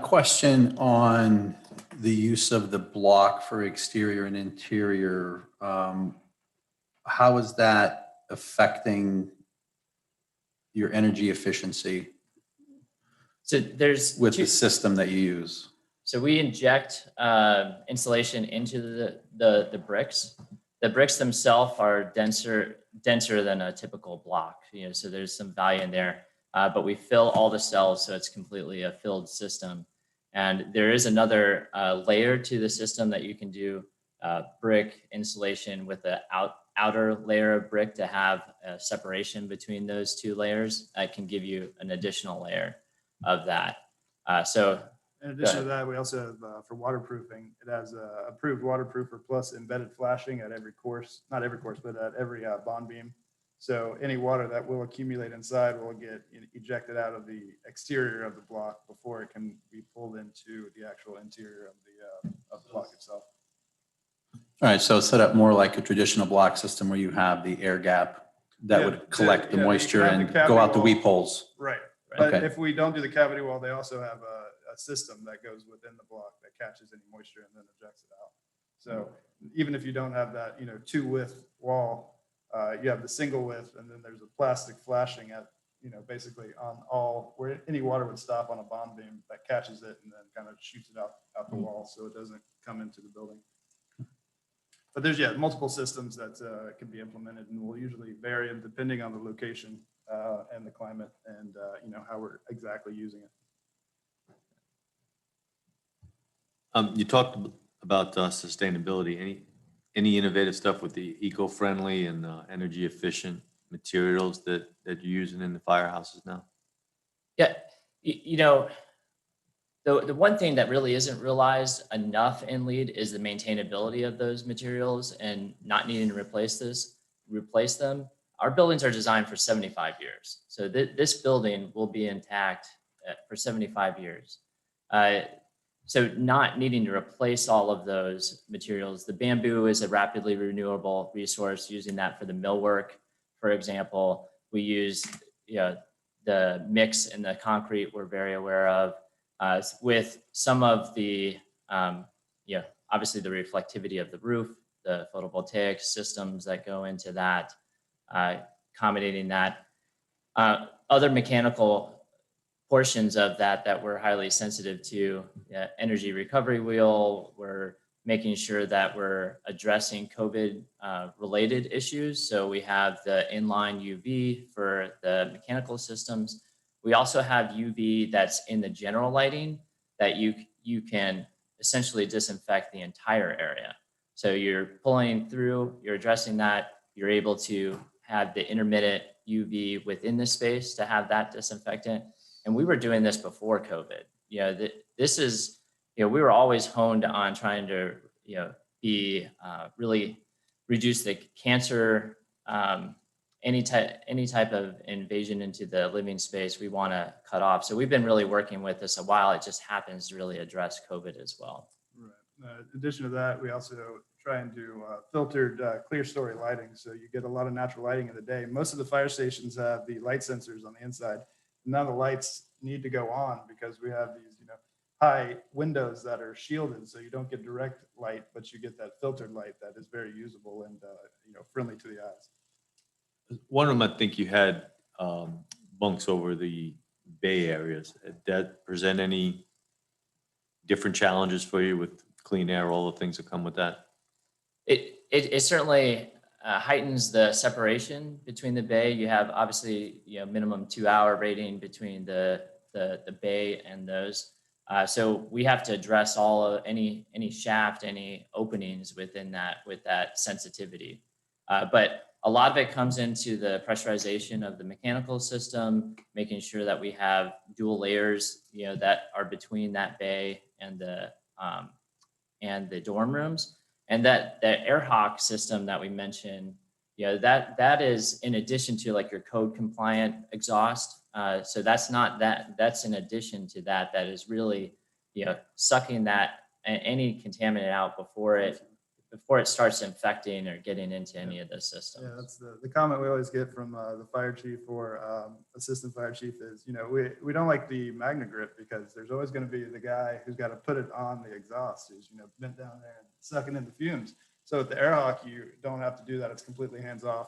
Question on the use of the block for exterior and interior. How is that affecting your energy efficiency So there's with the system that you use? So we inject insulation into the bricks. The bricks themselves are denser than a typical block. So there's some value in there. But we fill all the cells, so it's completely a filled system. And there is another layer to the system that you can do brick insulation with the outer layer of brick to have a separation between those two layers. That can give you an additional layer of that. So in addition to that, we also have for waterproofing, it has approved waterproofer plus embedded flashing at every course, not every course, but at every bond beam. So any water that will accumulate inside will get ejected out of the exterior of the block before it can be pulled into the actual interior of the block itself. All right, so it's set up more like a traditional block system where you have the air gap that would collect the moisture and go out the weep holes. Right. But Okay. if we don't do the cavity wall, they also have a system that goes within the block that catches any moisture and then ejects it out. So even if you don't have that, two width wall, you have the single width, and then there's a plastic flashing at, basically on all where any water would stop on a bond beam that catches it and then kind of shoots it out the wall so it doesn't come into the building. But there's multiple systems that can be implemented and will usually vary depending on the location and the climate and how we're exactly using it. You talked about sustainability. Any innovative stuff with the eco-friendly and energy efficient materials that you're using in the firehouses now? yeah, the one thing that really isn't realized enough in LEED is the maintainability of those materials and not needing to replace them. Our buildings are designed for 75 years. So this building will be intact for 75 years. So not needing to replace all of those materials. The bamboo is a rapidly renewable resource, using that for the millwork, for example. We use the mix in the concrete we're very aware of. With some of the, obviously the reflectivity of the roof, the photovoltaic systems that go into that, accommodating that. Other mechanical portions of that we're highly sensitive to, energy recovery wheel. We're making sure that we're addressing COVID related issues. So we have the inline UV for the mechanical systems. We also have UV that's in the general lighting that you can essentially disinfect the entire area. So you're pulling through, you're addressing that, you're able to have the intermittent UV within the space to have that disinfectant. And we were doing this before COVID. This is, we were always honed on trying to, be really reduce the cancer, any type of invasion into the living space we want to cut off. So we've been really working with this a while. It just happens to really address COVID as well. Right. In addition to that, we also try and do filtered clear story lighting. So you get a lot of natural lighting in the day. Most of the fire stations have the light sensors on the inside. None of the lights need to go on because we have these, high windows that are shielded. So you don't get direct light, but you get that filtered light that is very usable and, friendly to the eyes. One of them, I think you had bunks over the bay areas. Did that present any different challenges for you with clean air, all the things that come with that? It certainly heightens the separation between the bay. You have obviously, minimum 2-hour rating between the bay and those. So we have to address all of any shaft, any openings within that with that sensitivity. But a lot of it comes into the pressurization of the mechanical system, making sure that we have dual layers, that are between that bay and the dorm rooms. And that the air hawk system that we mentioned, that is in addition to like your code compliant exhaust. So that's not that, that's in addition to that, that is really, sucking that any contaminant out before it starts infecting or getting into any of the systems. Yeah, that's the comment we always get from the fire chief or assistant fire chief is, we don't like the magnet grip because there's always going to be the guy who's got to put it on the exhaust, who's bent down there and sucking in the fumes. So with the air hawk, you don't have to do that. It's completely hands off,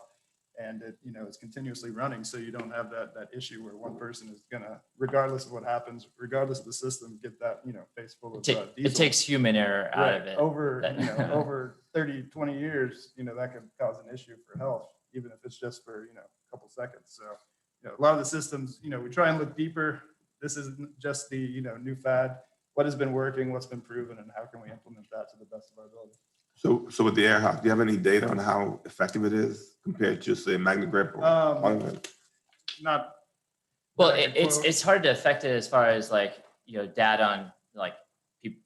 and it's continuously running, so you don't have that issue where one person is going to, regardless of what happens, regardless of the system, get that face full of diesel. It takes human error out of it. Over over 30, 20 years, that could cause an issue for health, even if it's just for a couple seconds. So a lot of the systems, we try and look deeper. This isn't just the new fad. What has been working, what's been proven, and how can we implement that to the best of our ability? So with the air hawk, do you have any data on how effective it is compared to say magnet grip or Not Well, that I can quote. it's hard to affect it as far as like, data on like people,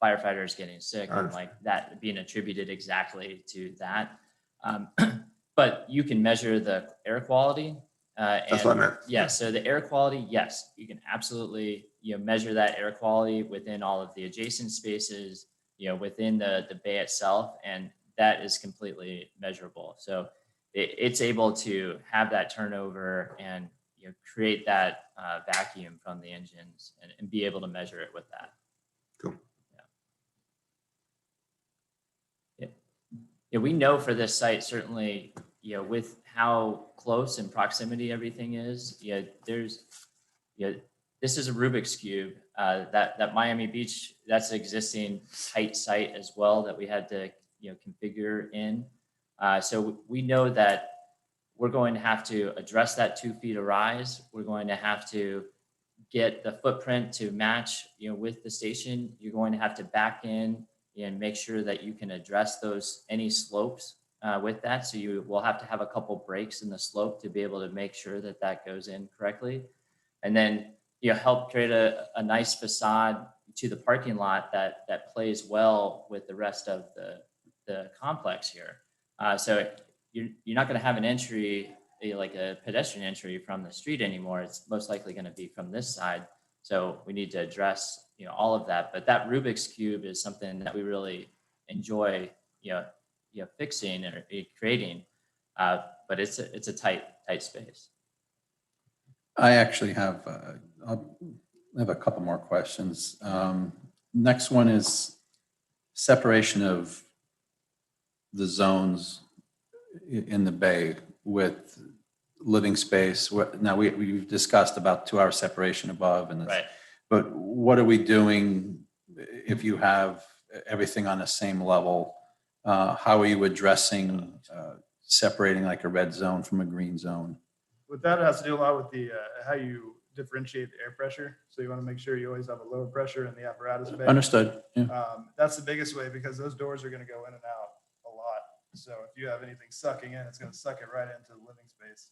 firefighters getting sick and like that being attributed exactly to that. But you can measure the air quality. That's what I meant. Yeah, so the air quality, yes, you can absolutely, measure that air quality within all of the adjacent spaces, within the bay itself, and that is completely measurable. So it's able to have that turnover and create that vacuum from the engines and be able to measure it with that. Cool. Yeah, we know for this site, certainly, with how close in proximity everything is, this is a Rubik's Cube. That Miami Beach, that's an existing tight site as well that we had to, configure in. So we know that we're going to have to address that 2 feet of rise. We're going to have to get the footprint to match, with the station. You're going to have to back in and make sure that you can address any slopes with that. So you will have to have a couple breaks in the slope to be able to make sure that that goes in correctly. And then, help create a nice facade to the parking lot that plays well with the rest of the complex here. So you're not going to have an entry, like a pedestrian entry from the street anymore. It's most likely going to be from this side. So we need to address, all of that. But that Rubik's Cube is something that we really enjoy, fixing or creating. But it's a tight space. I actually have, I have a couple more questions. Next one is separation of the zones in the bay with living space. Now we've discussed about 2-hour separation above, and Right. But what are we doing if you have everything on the same level? How are you addressing separating like a red zone from a green zone? With that, it has to do a lot with the how you differentiate the air pressure. So you want to make sure you always have a lower pressure in the apparatus bay. Understood. Yeah. That's the biggest way, because those doors are going to go in and out a lot. So if you have anything sucking in, it's going to suck it right into the living space.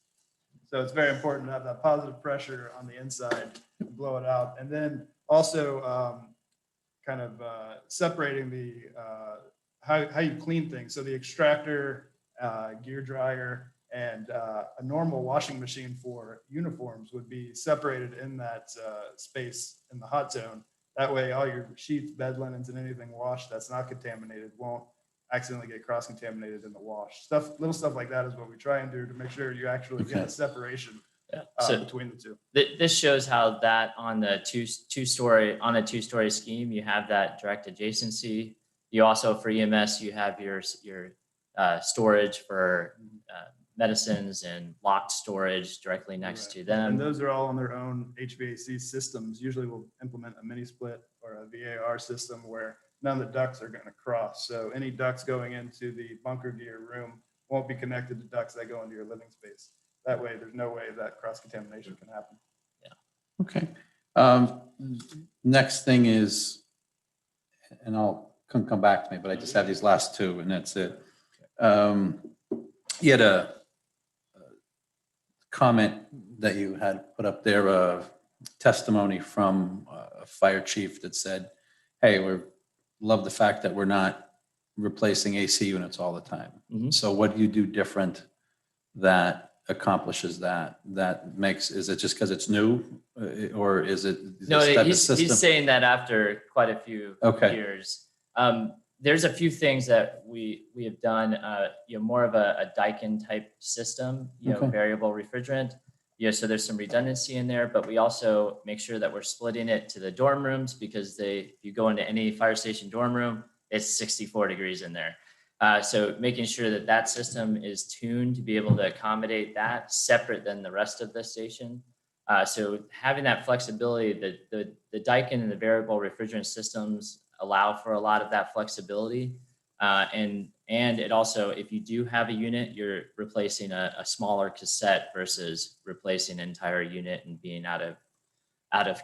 So it's very important to have that positive pressure on the inside and blow it out. And then also kind of separating the how you clean things. So the extractor, gear dryer, and a normal washing machine for uniforms would be separated in that space in the hot zone. That way, all your sheets, bed linens, and anything washed that's not contaminated won't accidentally get cross-contaminated in the wash. Little stuff like that is what we try and do to make sure you actually get a separation between the two. This shows how that on the two-story scheme, you have that direct adjacency. You also, for EMS, you have your storage for medicines and locked storage directly next to them. And those are all on their own HVAC systems. Usually we'll implement a mini split or a VAR system where none of the ducts are going to cross. So any ducts going into the bunker gear room won't be connected to ducts that go into your living space. That way, there's no way that cross contamination can happen. Okay. Next thing is, and I'll come back to me, but I just have these last two and that's it. You had a comment that you had put up there, a testimony from a fire chief that said, hey, we love the fact that we're not replacing AC units all the time. Mhm. So what do you do different that accomplishes that? Is it just because it's new or is it? No, this type of he's system? saying that after quite a few Okay. years. There's a few things that we have done, more of a Daikin type system, Okay. variable refrigerant. So there's some redundancy in there, but we also make sure that we're splitting it to the dorm rooms because if you go into any fire station dorm room, it's 64 degrees in there. So making sure that that system is tuned to be able to accommodate that separate than the rest of the station. So having that flexibility, the Daikin and the variable refrigerant systems allow for a lot of that flexibility. And it also, if you do have a unit, you're replacing a smaller cassette versus replacing an entire unit and being out of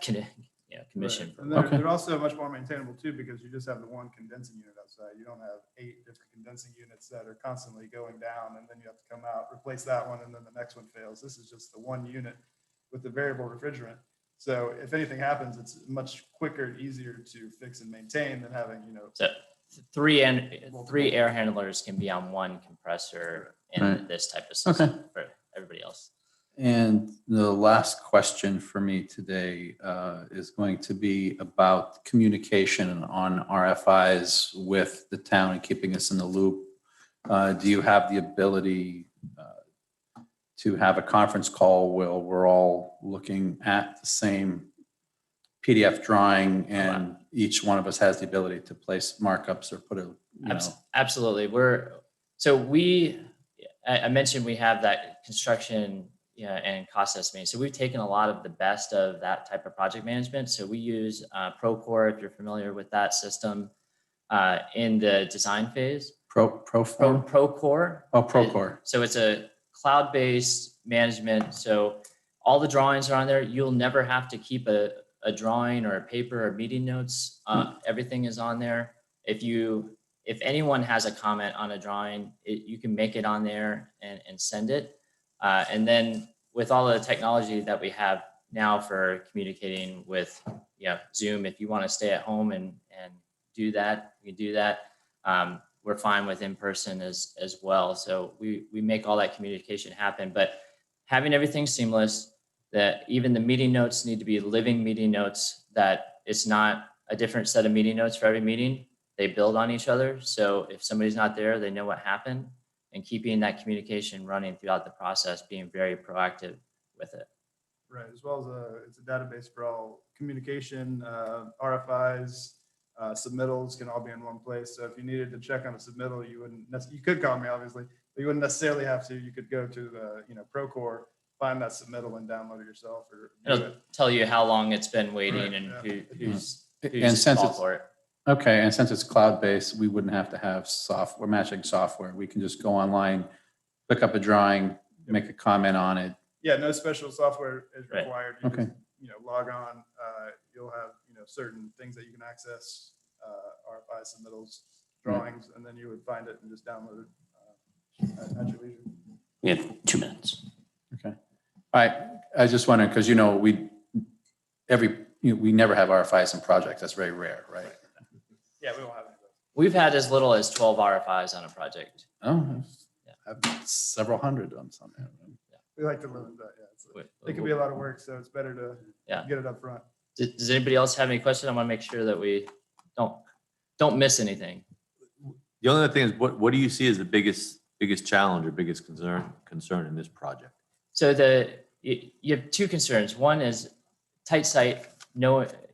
commission. Right. And Okay. they're also much more maintainable too, because you just have the one condensing unit outside. You don't have 8 different condensing units that are constantly going down, and then you have to come out, replace that one, and then the next one fails. This is just the one unit with the variable refrigerant. So if anything happens, it's much quicker and easier to fix and maintain than having, So three air handlers can be on one compressor in Right. this type of system Okay. for everybody else. And the last question for me today is going to be about communication on RFIs with the town and keeping us in the loop. Do you have the ability to have a conference call where we're all looking at the same PDF drawing and each one of us has the ability to place markups or put Absolutely. I mentioned we have that construction and cost estimating. So we've taken a lot of the best of that type of project management. So we use Procore, if you're familiar with that system, in the design phase. Procore? Oh, Procore. So it's a cloud-based management. So all the drawings are on there. You'll never have to keep a drawing or a paper or meeting notes. Everything is on there. If anyone has a comment on a drawing, you can make it on there and send it. And then with all the technology that we have now for communicating with Zoom, if you want to stay at home and do that, you can do that. We're fine with in person as well. So we make all that communication happen, but having everything seamless, that even the meeting notes need to be living meeting notes, that it's not a different set of meeting notes for every meeting. They build on each other. So if somebody's not there, they know what happened, and keeping that communication running throughout the process, being very proactive with it. Right, as well as it's a database for all communication, RFIs, submittals can all be in one place. So if you needed to check on a submittal, you could call me obviously, but you wouldn't necessarily have to. You could go to Procore, find that submittal and download it yourself, or It'll tell you how long it's been waiting and who's involved for it. Okay, and since it's cloud-based, we wouldn't have to have matching software. We can just go online, pick up a drawing, make a comment on it. Yeah, no special software is Right. required. You Okay. just, log on. You'll have certain things that you can access, RFI submittals, drawings, and then you would find it and just download it at your leisure. We have 2 minutes. Okay. All right, I just wondering, because we never have RFIs in projects. That's very rare, right? Yeah, we won't have any of those. We've had as little as 12 RFIs on a project. Oh, I've several hundred on some. We like to limit that. Yeah, We- it can be a lot of work, so it's better to Yeah. get it up front. Does anybody else have any questions? I want to make sure that we don't miss anything. The only other thing is, what do you see as the biggest challenge or biggest concern in this project? So you have two concerns. One is tight site,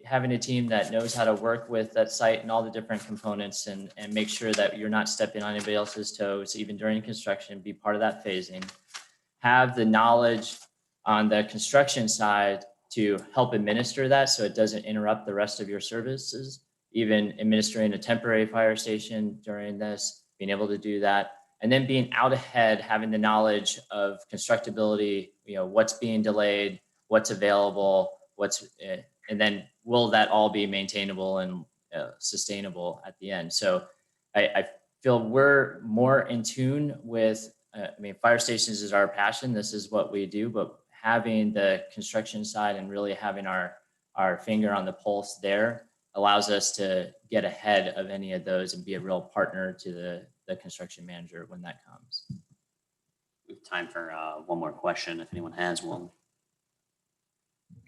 having a team that knows how to work with that site and all the different components and make sure that you're not stepping on anybody else's toes, even during construction, be part of that phasing. have the knowledge on the construction side to help administer that so it doesn't interrupt the rest of your services, even administering a temporary fire station during this, being able to do that. And then being out ahead, having the knowledge of constructability, what's being delayed, what's available, and then will that all be maintainable and sustainable at the end? So I feel we're more in tune with, fire stations is our passion. This is what we do, but having the construction side and really having our finger on the pulse there allows us to get ahead of any of those and be a real partner to the construction manager when that comes. We have time for one more question if anyone has one.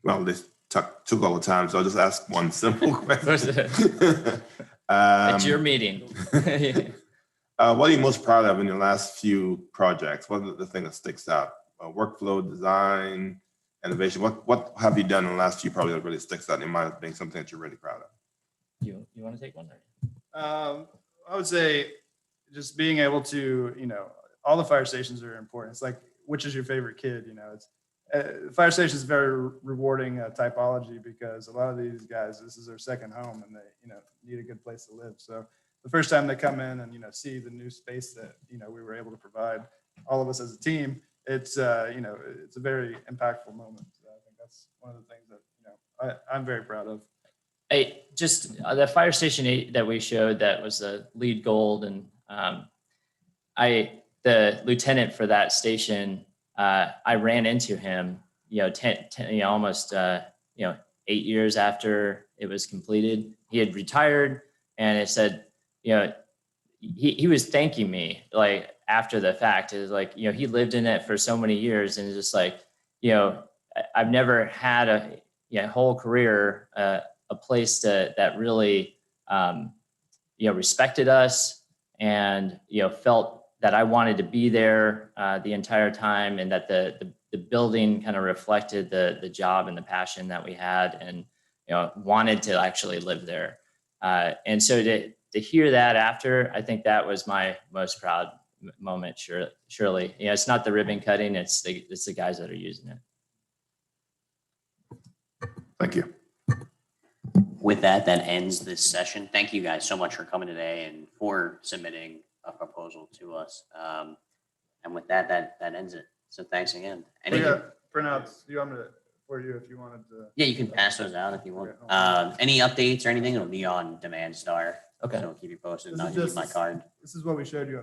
Well, this took all the time, so I'll just ask one simple question. It's your meeting. What are you most proud of in your last few projects? What are the thing that sticks out? Workflow, design, innovation. What have you done in the last few projects that really sticks out in your mind as being something that you're really proud of? You want to take one? I would say just being able to, all the fire stations are important. It's like, which is your favorite kid? It's fire station is very rewarding typology because a lot of these guys, this is their second home and they, need a good place to live. So the first time they come in and, see the new space that, we were able to provide all of us as a team, it's, it's a very impactful moment. So I think that's one of the things that, I'm very proud of. Just the fire station 8 that we showed, that was the lead gold. And the lieutenant for that station, I ran into him, almost 8 years after it was completed. He had retired, and it said, he was thanking me like after the fact. It was like, he lived in it for so many years, and it's just like, I've never had a whole career, a place that really, respected us and, felt that I wanted to be there the entire time, and that the building kind of reflected the job and the passion that we had, and, wanted to actually live there. And so to hear that after, I think that was my most proud moment, surely. It's not the ribbon cutting, it's the guys that are using it. Thank you. With that ends this session. Thank you guys so much for coming today and for submitting a proposal to us. And with that ends it. So thanks again. We got printouts. Do you want me to, for you, if you wanted to? Yeah, you can pass those out if you want. Okay. Any updates or anything, it'll be on Demand Star. Okay. So I'll keep you posted. This I'll is give you just- my card. This is what we showed you on